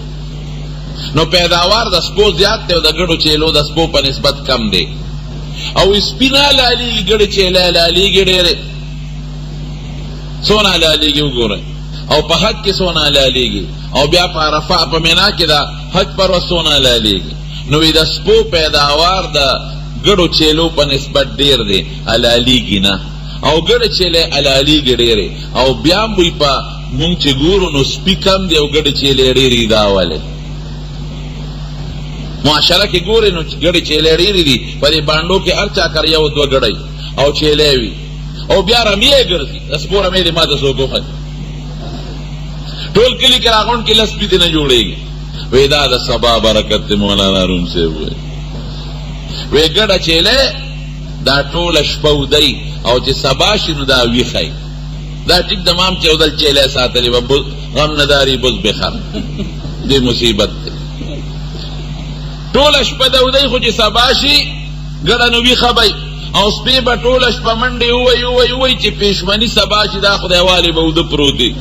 نو پیداوار د سپو زیات دی او د ګډو چیلو د سپو په نسبت کم دی او سپي نه حلالیږي ګډه چیلی حلالیږي ډېرې څونه حلالیږي وګورئ او په حج کې څونه حلالیږي او بیا په عرفه په مینا کې د حج پر ورځ څونه حلالیږي نو د سپو پیداوار د ګډو چیلو په نسبت ډېر دی حلالیږي نه او ګډه چیلی حلالیږي ډېرې او بیا هم وي په مونږ چې ګورو نو سپي کم دی او ګډې چیلې ډېرې دا ولې معاشره کې ګورې نو ګډې چیلې ډېرې دي په دې بانډو کې هر چا کر یو دوه ګډی او چیلې وي او بیا رمې یې ګرځي د سپو رمې دې ما ته څوک وښایي ټول کلي کې راغونډ کې لس سپي نه جوړېږي وی دا د سبا برکت دی مولانا روم صاحب وایي وی ګډه چیلې دا ټوله شپه ودی او چې سبا شي نو دا ویښی دا ټیک دمام چودل چیلې ساتلی به غم نداري بز بخر دې مصیبت دی ټوله شپه دودی خو چې سبا شي ګډه نو ویښه بی او سپی به ټوله شپه منډې ووایي چې پېشمني سبا شي دا خدای والې به اوده پروت دی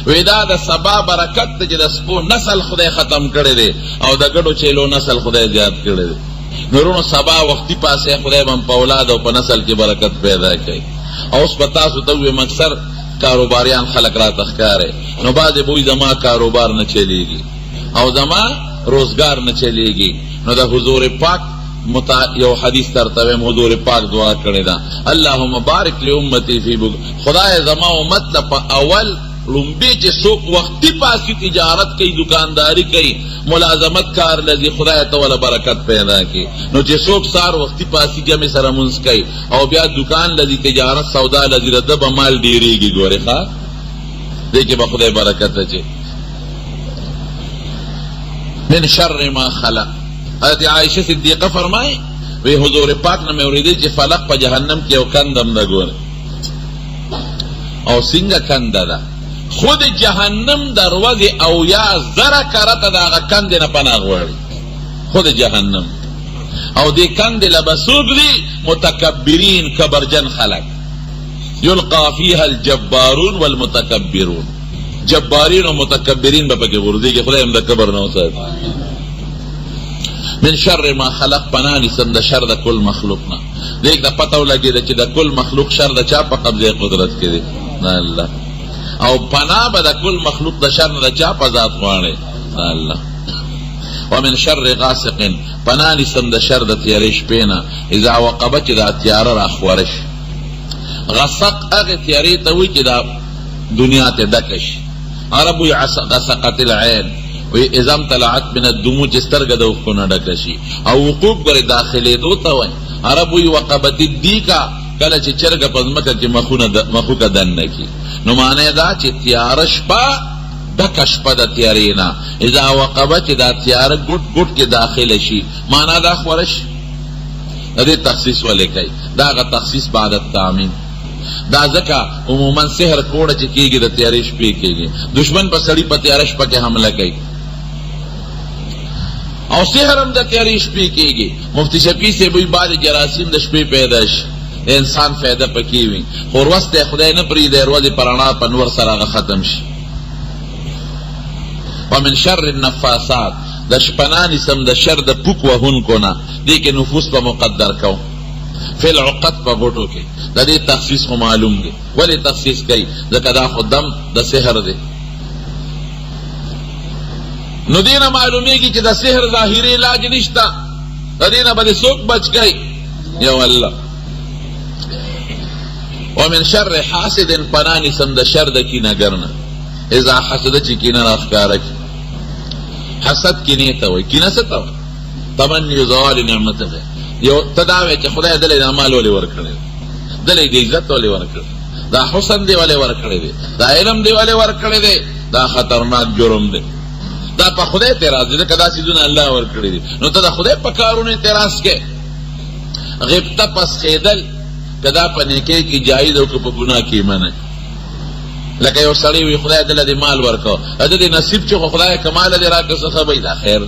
وی دا د سبا برکت دی چې د سپو نسل خدای ختم کړی دی او د ګډو چیلو نسل خدای زیات کړی دی نورونو سبا وختي پاسې خدای به په اولاد او په نسل کې برکت پیدا کوي او اوس په تاسو ته ویم اکثر کاروباریان خلک راته ښکاري نو بعضې بوی زما کاروبار نه چلیږي او زما روزګار نه چلیږي نو د حضور پاک یو حدیث درته ویم حضور پاک دعا کړې ده اللهم بارک لامتی فی خدای زما امت له په اول لومبی چې څوک وختي پاسي تجارت کوي دکانداری کوي ملازمت کار لذي خدای ته ولا برکت پیدا کړي نو چې څوک سار وختي پاسي جمع سره منځ کوي او بیا دکان لذي تجارت سودا لذي رده به مال ډیریږي ګورې ښه دې کې به خدای برکت اچي من شر ما خلق حضرت عائشہ صدیقہ فرمائے وی حضور پاک نے میں اوریدی چې فلق په جهنم کې یو کندم ده ګوره او څنګه کنده ده خود جهنم دروازه او یا زره کرته د هغه کندې نه پناه غواړي خود جهنم او دې کندې له به څوک دي متکبرین کبرجن خلک یلقا فیها الجبارون والمتکبرون جبارین و متکبرین به پکې غورځېږي خدای هم د کبر نه وساتي من شر ما خلق پناه نیسم د شر د کل مخلوق نه دیک د پته ولګېده چې د کل مخلوق شر د چا په قبضه قدرت کې دی نه الله او پناه به د کل مخلوق د شر نه د چا په ذات غواړي نه الله ومن شر غاسق پناه نیسم د شر د تیارې شپې نه اذا وقبه چې دا تیاره راخوره شي غسق هغې تیارې ته وایي چې دا دنیا ته ډکه شي عرب وایي غسقت العین وی ازم طلعت من الدمو چې سترګه د اوښکو نه ډکه شي او وقوف ګورې داخلېدو ته وایي عرب وایي وقبت الدیکه کله چې چرګه په ځمکه کې مخوکه دننه کي نو معنی دا چې تیاره شپه ډکه شپه د تیارې نه اذا وقبه چې دا تیاره ګوټ ګوټ کې داخله شي معنا دا خوره شي د دې تخصیص ولې کوي دا هغه تخصیص بعد التعمیم دا ځکه عموما سحر کوړه چې کېږي د تیارې شپې کېږي دشمن په سړي په تیاره شپه کې حمله کوي او سحر هم د تیارې شپې کېږي مفتی شفیع صاحب وایي بعضې جراثیم د شپې پیدا شي انسان فایده پکې وي خو وروسته خدای نه پرېږدی ورځې په رڼا په نور سره هغه ختم شي ومن شر النفاسات د شپنا نیسم د شر د پوک وهونکو نه دې کې نفوس په مقدر کوم فی العقد په غوټو کې د دې تخصیص خو معلوم دی ولې تخصیص کوي ځکه دا خو دم د سحر دی نو دې نه معلومیږي چې د سحر ظاهري علاج نشته د دې نه به څوک بچ کوي یو الله ومن شر حاسد پناه نیسم د شر د کینهګر نه اذا حسد چې کینه راښکاره کړي حسد کینې ته وایي کینه څه ته وایي تمني زوال نعمته یو ته دا وایې چې خدای دلی دا مال ولې ورکړی دلی د عزت ولې ورکړی دا حسن دی ولې ورکړی دی دا علم دی ولې ورکړی دی دا خطرناک جرم دی دا په خدای اعتراض دی ځکه دا څیزونه الله ورکړي دي نو ته د خدای په کارونو اعتراض کې غبطه پسخېدل که دا په نیکۍ کې جایز او که په ګناه کې منع لکه یو سړی وي خدای دله دې مال ورکړه د دې نصیب چې خو خدای کماله دې راکړه څه خبرې دا خیر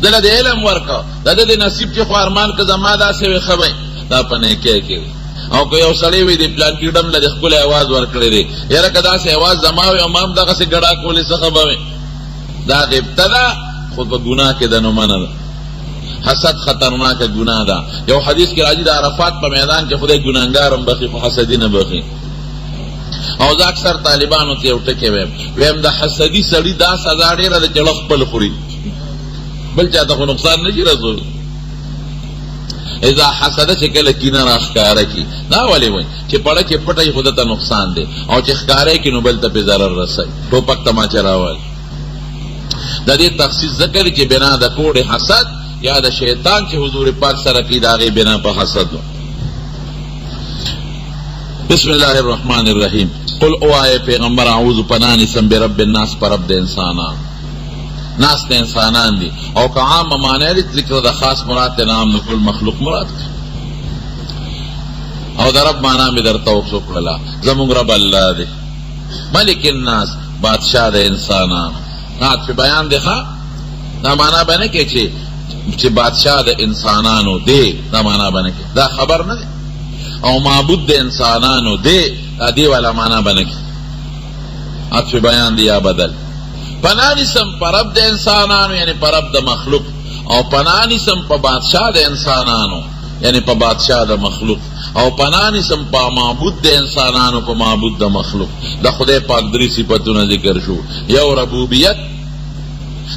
دله دې علم ورکړه د دې نصیب چې خو ارمان که زما داسې وي خبرې دا په نیکۍ کې او که یو سړی وي د پلان کې ډم له د ښکلی اواز ورکړی دی یاره که داسې اواز زما وي او ما هم دغسې ګډا کولې څه خبرې دا غبطه ده خو په ګناه کې ده نو منه ده حسد خطرناکه ګناه ده یو حدیث کې راځي د عرفات په میدان کې خدای ګناهګار هم بخي خو حسدي نه بخي او زه اکثر طالبانو ته یو ټکی ویم د حسدي سړي دا سزا ډېره ده چې له خپل خوري بل چا ته خو نقصان نه شي رسول اذا حسده چې کله کینه راښکاره کي دا ولې وایي چې پړه کې پټه خو ته نقصان دی او چې ښکاره کي نو بل ته پې ضرر رسوي ټوپک تماچه راولي د دې تخصیص ذکر چې بنا د کوړې حسد یا د شیطان چې حضور پاک سره کوي د هغې بنا په حسد بسم الله الرحمن الرحیم قل اوایه پیغمبر اعوذ پناه نیسم برب الناس پر رب د انسانان ناس د انسانان دي او که عام معنی دی ذکر د خاص مراد د نام د کل مخلوق مراد او د رب معنا مې درته وکړله زموږ رب الله دی ملک الناس بادشاه د انسانانو نات په بیان دی ښه دا معنا به نه کوي چې بادشاه د انسانانو دی دا معنا به نه کوي دا خبر نه دی او معبود د انسانانو دی دا دی والا معنا به نه کوي عطف بیان دی یا بدل پناه نیسم په رب د انسانانو یعنی په رب د مخلوق او پناه نیسم په بادشاه د انسانانو یعنی په بادشاه د مخلوق او پناه نیسم په معبود د انسانانو په معبود د مخلوق. د خدای پاک درې صفتونه ذکر شو. یو ربوبیت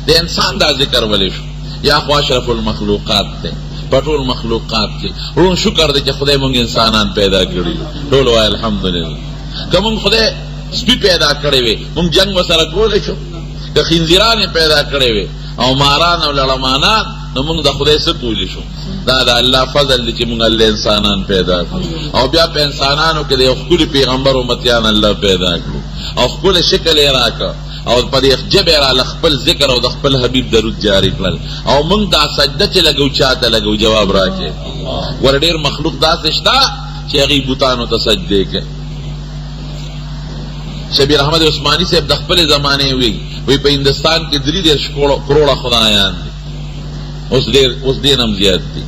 د انسان دا ذکر ولی شو، یا خو اشرف المخلوقات دی په ټول مخلوقات کې. ورون شکر دی چې خدای مونږ انسانان پیدا کړي. ټول وایي الحمدلله. که مونږ خدای سپي پیدا کړی وي مونږ جنګ ورسره کولی شو؟ که خنزیران پیدا کړی وي او ماران او لړمانان نو مونږ د خدای څه کولی شو؟ دا د الله فضل دی چې مونږ الله انسانان پیدا کړو او بیا په انسانانو کې د یو ښکلي پیغمبر امتیان الله پیدا کړو او ښکلی شکل یې راکړ او په دې ژبې یې راله خپل ذکر او د خپل حبیب درود جاري کړل. او مونږ دا سجده چې لګو چاته لګو جواب راکړي. ور ډېر مخلوق داسې شته چې هغې بوتانو ته سجدې کوي. شبیر احمد عثماني صاحب د خپل زمانې وی په هندوستان کې 33 کروڑه خدایان دي. اوس ډېر هم زیات دي.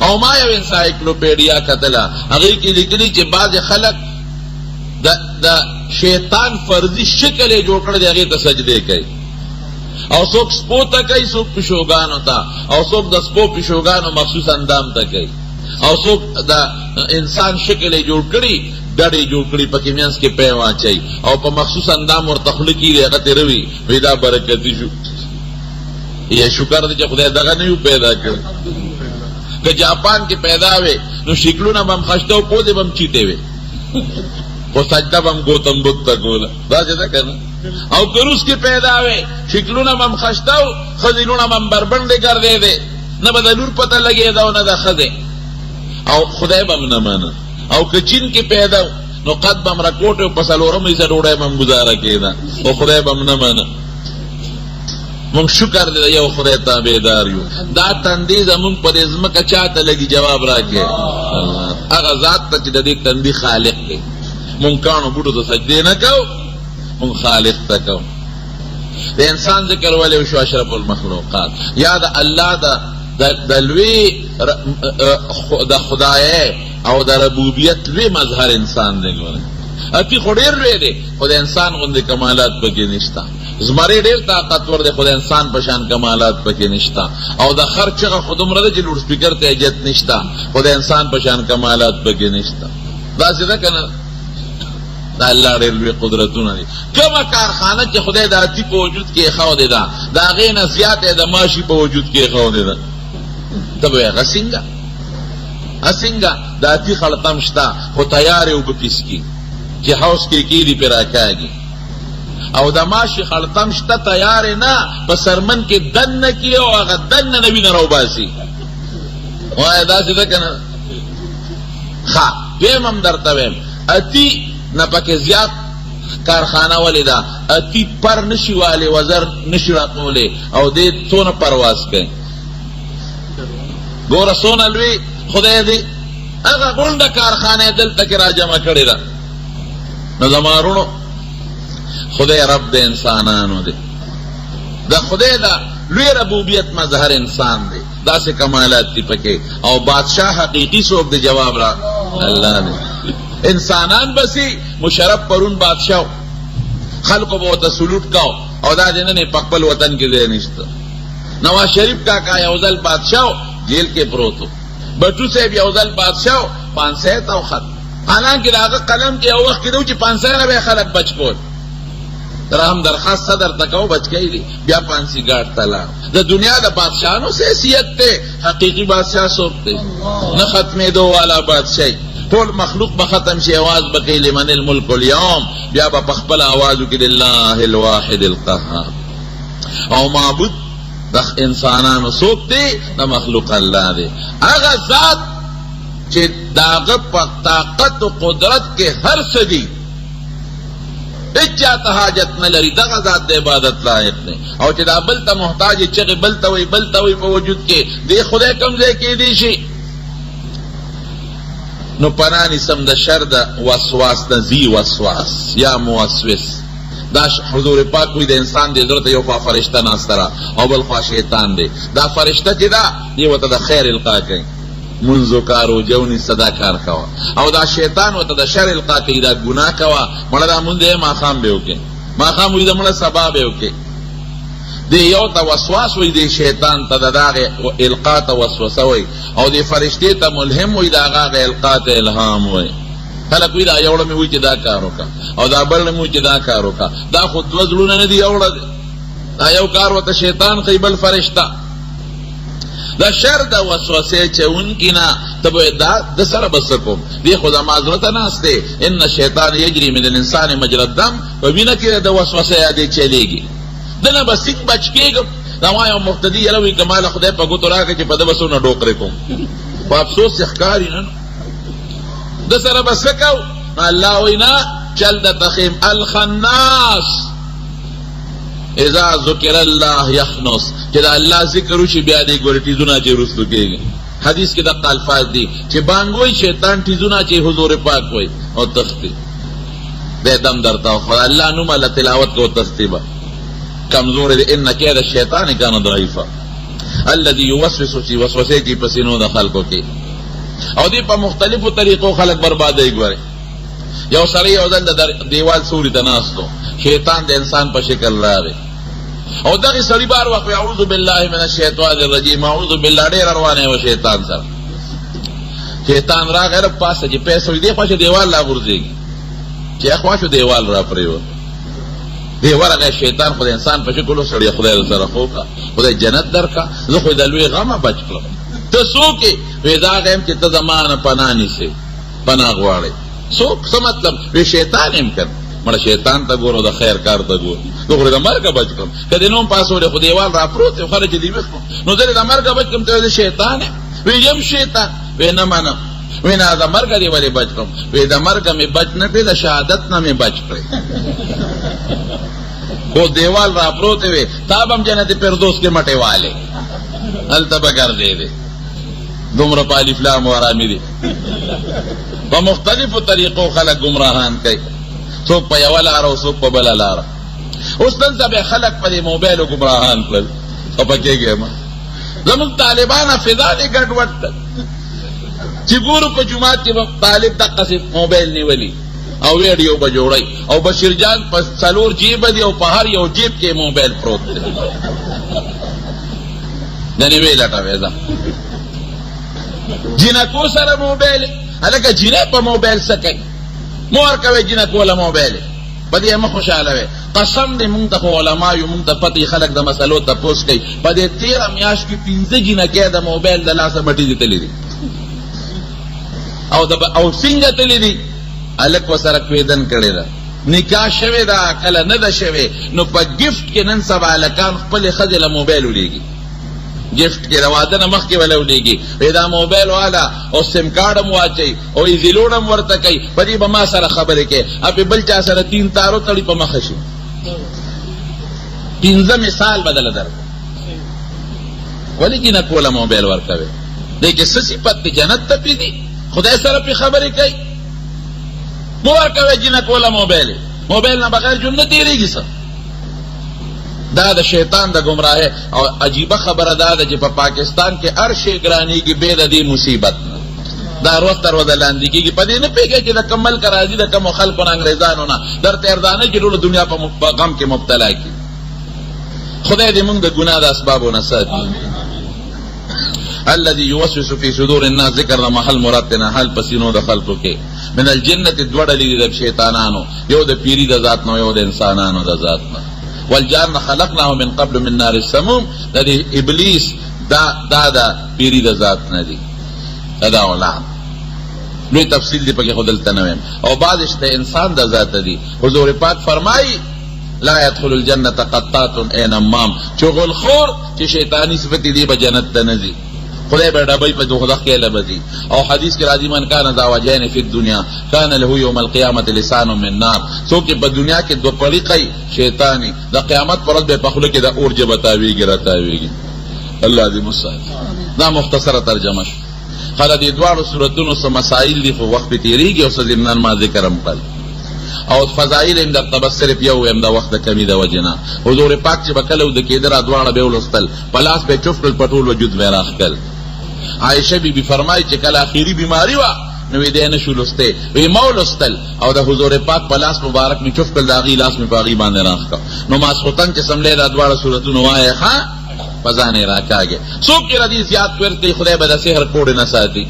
او ما یو انسایکلوپیډیا کتله هغې کې لیکلي چې بعضې خلک د شیطان فرضي شکل یې جوړ کړی دی هغې ته سجدې کوي. او څوک سپو ته کوي، څوک پیشوګانو ته، او څوک د سپو پیشوګانو مخصوص اندام ته کوي، او څوک د انسان شکل یې جوړ کړي ډډې جوړ کړي پکې منځ کې پی واچوي او په مخصوص اندام ورته خوله کېږي هغه ترې روي وایي دا برکتي شو. یا شکر دی چې خدای دغه نه یو پیدا کړی. که جاپان کې پیدا وې نو شکلونه به هم خشته او پوزې به هم چیټې وې خو سجده به هم ګوتم بدھ ته کوله. داسې ده که نه؟ او که روس کې پیدا وې شکلونه به هم خشته او ښځې لوڼه به هم بربنډې ګرځېدې، نه به د لور پته لګېده او نه د ښځې، او خدای به هم نه منه. او که چین کې پیدا نو قد به هم رکوټ او په څلورم حصه ډوډۍ به هم ګزاره کېده خو خدای به هم نه منه. مونږ شکر دی د یو خدای تابعدار یو. دا تندې زمونږ په دې ځمکه چاته لګي جواب راکړي؟ هغه ذات ته چې د دې تندې خالق دی. مونږ کاڼو بوټو ته سجدې نه کوو، مونږ خالق ته کوو. د انسان ذکر ولی شو اشرف المخلوقات. یا د الله د لوی د خدای او د ربوبیت لوی مظهر انسان دی. ګوره اتی خو ډېر لوی دی خو د انسان غوندې کمالات پکې نشته. زمری ډېر طاقتور دی خو د انسان په شان کمالات پکې نشته. او د خر چغه خو دومره ده چې لوډ سپیکر ته حاجت نشته خو د انسان په شان کمالات پکې نشته. داسې ده که نه؟ د الله ډېر لوی قدرتونه دي. کومه کارخانه چې خدای د اتي په وجود کې ایښودې ده د هغې نه زیات یې د ماشي په وجود کې ایښودې ده. ته به وایې هغه څنګه؟ څنګه د اتي خړتم شته خو تیار یې اوبه پیسکي چې حوض کې کیږي پې راکاږي، او د ماشي خړتم شته تیار یې نه په سرمن کې دننه کي او هغه دننه نه وینه راوباسي. وایه داسې ده که نه؟ ښه دویم هم درته ویم اتي نه پکې زیات کارخانه ولې ده؟ اتي پر نشي والی وزر نشي راکولی او دې څونه پرواز کوي. ګوره څونه لوی خدای دی. هغه غونډه کارخانه دلته کې را جمع کړې ده. نو زما وروڼو خدای رب د انسانانو دی. د خدای د لوی ربوبیت مظهر انسان دی. داسې کمالات دي پکې. او بادشاہ حقیقي څوک دی؟ جواب را الله دی. انسانان بسی مشرف پرون بادشاہ خلقو به ورته سلوټ کاو او دا دی نن یې په خپل وطن کې ځای نشته. نواز شریف کاکا یو ځل بادشاہ جیل کې پروت و. بټو صاحب یو ځل بادشاہ پانسۍ ته وخت. حالانکې د هغه قلم کې یو وخت کې دی چې پانسۍ نه به یې خلک بچ کول. رحم درخواست صدر ته کو بچ کوي دي بیا پانسي ګاټ ته لاړ. د دنیا د بادشاهانو څه حیثیت دی؟ حقیقي بادشاہ څوک دی؟ نه ختمېدو والا بادشاهي. ټول مخلوق به ختم شي، اواز به کوي لمن الملک اليوم، بیا به په خپل اواز وکړي لله الواحد القهار. او معبود د انسانانو څوک دی؟ د مخلوق الله دی. هغه ذات چې د هغه په طاقت و قدرت کې هر څه دي، هیڅ چاته حاجت نه لري، دغه ذات د عبادت لایق دی. او چې دا بل ته محتاج چغې بل ته وایي بل ته وایي په وجود کې دی خدای کوم ځای کېدی شي؟ نو پناه نیسم د شر د وسواس د ذی وسواس یا موسوس. دا حضور پاک وی د انسان د زړه ته یو خوا فرشته ناسته ده او بل خوا شیطان دی. دا فرشته چې ده دې ورته د خیر القا کوي، منځ وکړه روژه ونیسه دا کار کوه. او دا شیطان ورته د شر القا کوي، دا ګناه کوه، مړه دا مونځ دی ماښام به وکړې، ماښام وي د مړه سبا به وکړې. دی یو ته وسواس وی دی شیطان ته د هغې القا ته وسوسه وی او دی فرشتې ته ملهم وی د هغه القا ته الهام وی خلک وی دا یوړه مې وی چې دا کار وکړه او دا بل مې وی چې دا کار وکړه دا خو دوه زړونه نه دي یوړه دی دا یو کار ورته شیطان کوي بل فرشته دا شر د وسوسې چونکي نه ته به دا د سره به څه کوم دی خو زما زړه ته ناست دی ان الشیطان یجري من الانسان مجرى الدم په وینه کې د وسوسې یادې چلیږي دنه به څنګه بچ کېږم دا ما یو مقتدي یله وایي که ماله خدای په ګوتو راکړه چې په ده به څونه ډوکرې کوم په افسوس یې ښکاري نه د سره به څه کوو نو الله وایي نه چل د تخیم الخناس اذا ذکر الله یخنس چې د الله ذکر وشي بیا دې ګورې ټیزونه چې رستو کېږي حدیث کې دقه الفاظ دي چې بانګ وایي شیطان ټیزونه چې حضور پاک وایي او تختی دی دم درته خو الله نوم الله تلاوت کو تختی به کمزور دی ان کید الشیطان کان ضعیفا الذي يوسوس فی وسوسه کی پسینو د خلقو کې او دی په مختلفو طریقو خلق بربادی ګوري یو سړی یو ځل د دیوال سوري ته ناستو شیطان د انسان په شکل راغی او دغه سړی بار وخت اعوذ بالله من الشیطان الرجیم اعوذ بالله ډیر روانه و شیطان سره شیطان راغی ر پاسه چې پیسې دی خو دیوال لا ورځي چې اخوا شو دیوال را پریو دی ورغه شیطان خو د انسان په شکل سره خدای سره خوکا خدای جنت درکا زه خو د لوی غمه بچ کړم ته څوک وې دا غم چې ته زمانه پناه نیسې پناه غواړې څوک څه مطلب وې شیطان هم کړ مړه شیطان ته ګورو د خیر کار ته ګورو زه خو د مرګه بچ کړم که د نوم پاسورې خو دیوال را پروت خو خلک دې وښکو نو زه د مرګه بچ کړم ته د شیطان وې یم شیطان وې نه منم وې نه د مرګه دې ولې بچ کړم وې د مرګه مې بچ نه کړې د شهادت نه مې بچ کړې خو دیوال را پروتے ہوئے تاب ہم جنت فردوس کے مٹے والے التبا کر دے دے دمر پالی فلام و آرامی دی بمختلف طریقوں خلق گمراہان کئی سوک پا یوال آرہا سوک پا بلال آرہا اس دن سب خلق پا دی موبیل و گمراہان کل تو پا کیا گئے ماں زمان طالبان فضا دی گھٹ وٹ چی گورو پا جماعت کی طالب دقا سی موبیل نیولی او ویډیو به جوړی او بشیر جان په څلور جیب دی او په هر یو جیب کې موبایل پروت دی دنی وی لټوي دا جنکو سره موبایل هلکه جنې په موبایل څه کوي مور کوي جنکو له موبایل په دې مخ خوشاله وي قسم دې مونږ ته علما یو مونږ ته پتی خلک د مسلو ته پوس کوي په دې 13 میاشت کې 15 جنکې د موبایل د لاسه مټي دي تللی دي او څنګه تللی دي الک وسره کویدن کړی دا نکاح شوی دا کله نه ده شوی نو په گفت کې نن سبا الکان خپل خځې له موبایل ولیږي گفت کې د واده نه مخکې وله ولیږي وی دا موبایل والا او سیم کارډ هم واچوي او ایزیلوډ هم ورته کوي په دې به ما سره خبرې کوي ابې بل چا سره 3 تارو تړي په مخه شي 15 مثال بدله درکړو ولې چې نه کوله موبایل ورکوي دی کې څه صفت دی جنت ته پرېږدي خدای سره پې خبرې کوي مور کوي جنک ولا موبایل نه بغیر ژوند نه تېرېږي څه دا د شیطان د ګمراهۍ او عجیبه خبره دا ده چې په پاکستان کې هر شی ګرانېږي بې د دې مصیبت نه دا روز تر روزه لاندې کېږي په دې نه پوهېږي چې د کوم ملک راځي د کومو خلکو نه انګریزانو نه درته اردانه چې ټوله دنیا په غم کې مبتلا کړي خدای دې موږ د ګناه د اسبابو نه ساتي الذي يوسوس في صدور الناس ذکر د محل مراد نه حل پسینو د خلقو کې من الجنه دوړلې د شیطانانو یو د پیری د ذات نه یو د انسانانو د ذات نه والجان خلقناه من قبل من نار السموم د ابلیس دا پیری د ذات نه دی دا اولاد لوی تفصیل دی پکې خودلته نه ویم او بعض شته انسان د ذات دی حضور پاک فرمایي لا يدخل الجنه قطات انمام چغل خور چې شیطانی صفت دی به جنت ته نه ځي خدای به ډبې په دوزخ کې لبدي او حدیث کې راځي من کان ذا وجهین فی الدنیا کان له یوم القیامه لسان من نار څوک په دنیا کې دوه طریقې شیطانی د قیامت پر ورځ به په خله کې د اور جبه تاویږي راتاویږي الله دې مصالح دا مختصره ترجمه شو خله دې دواړو سورتونو سم مسائل دي په وخت تیریږي او سزمنان ما ذکرم کړ او فضائل هم در تبصر پیو هم دا وخت کمی دا وجنا حضور پاک چې بکلو د کېدر ادواړه به ولستل پلاس به چفل پټول وجود به راخل عائشہ بی بی فرمای چې کله اخیری بیماری وا نو دې نه شو لسته وی مولستل او د حضور پاک په لاس مبارک می چوف کړ داغي لاس می باغی باندې راخ نو ما سوتن چې سملې دا دواړه سورتونه وایي ها پزانه راکاږي څوک چې ردی زیات ورته خدای به د سحر کوډ نه ساتي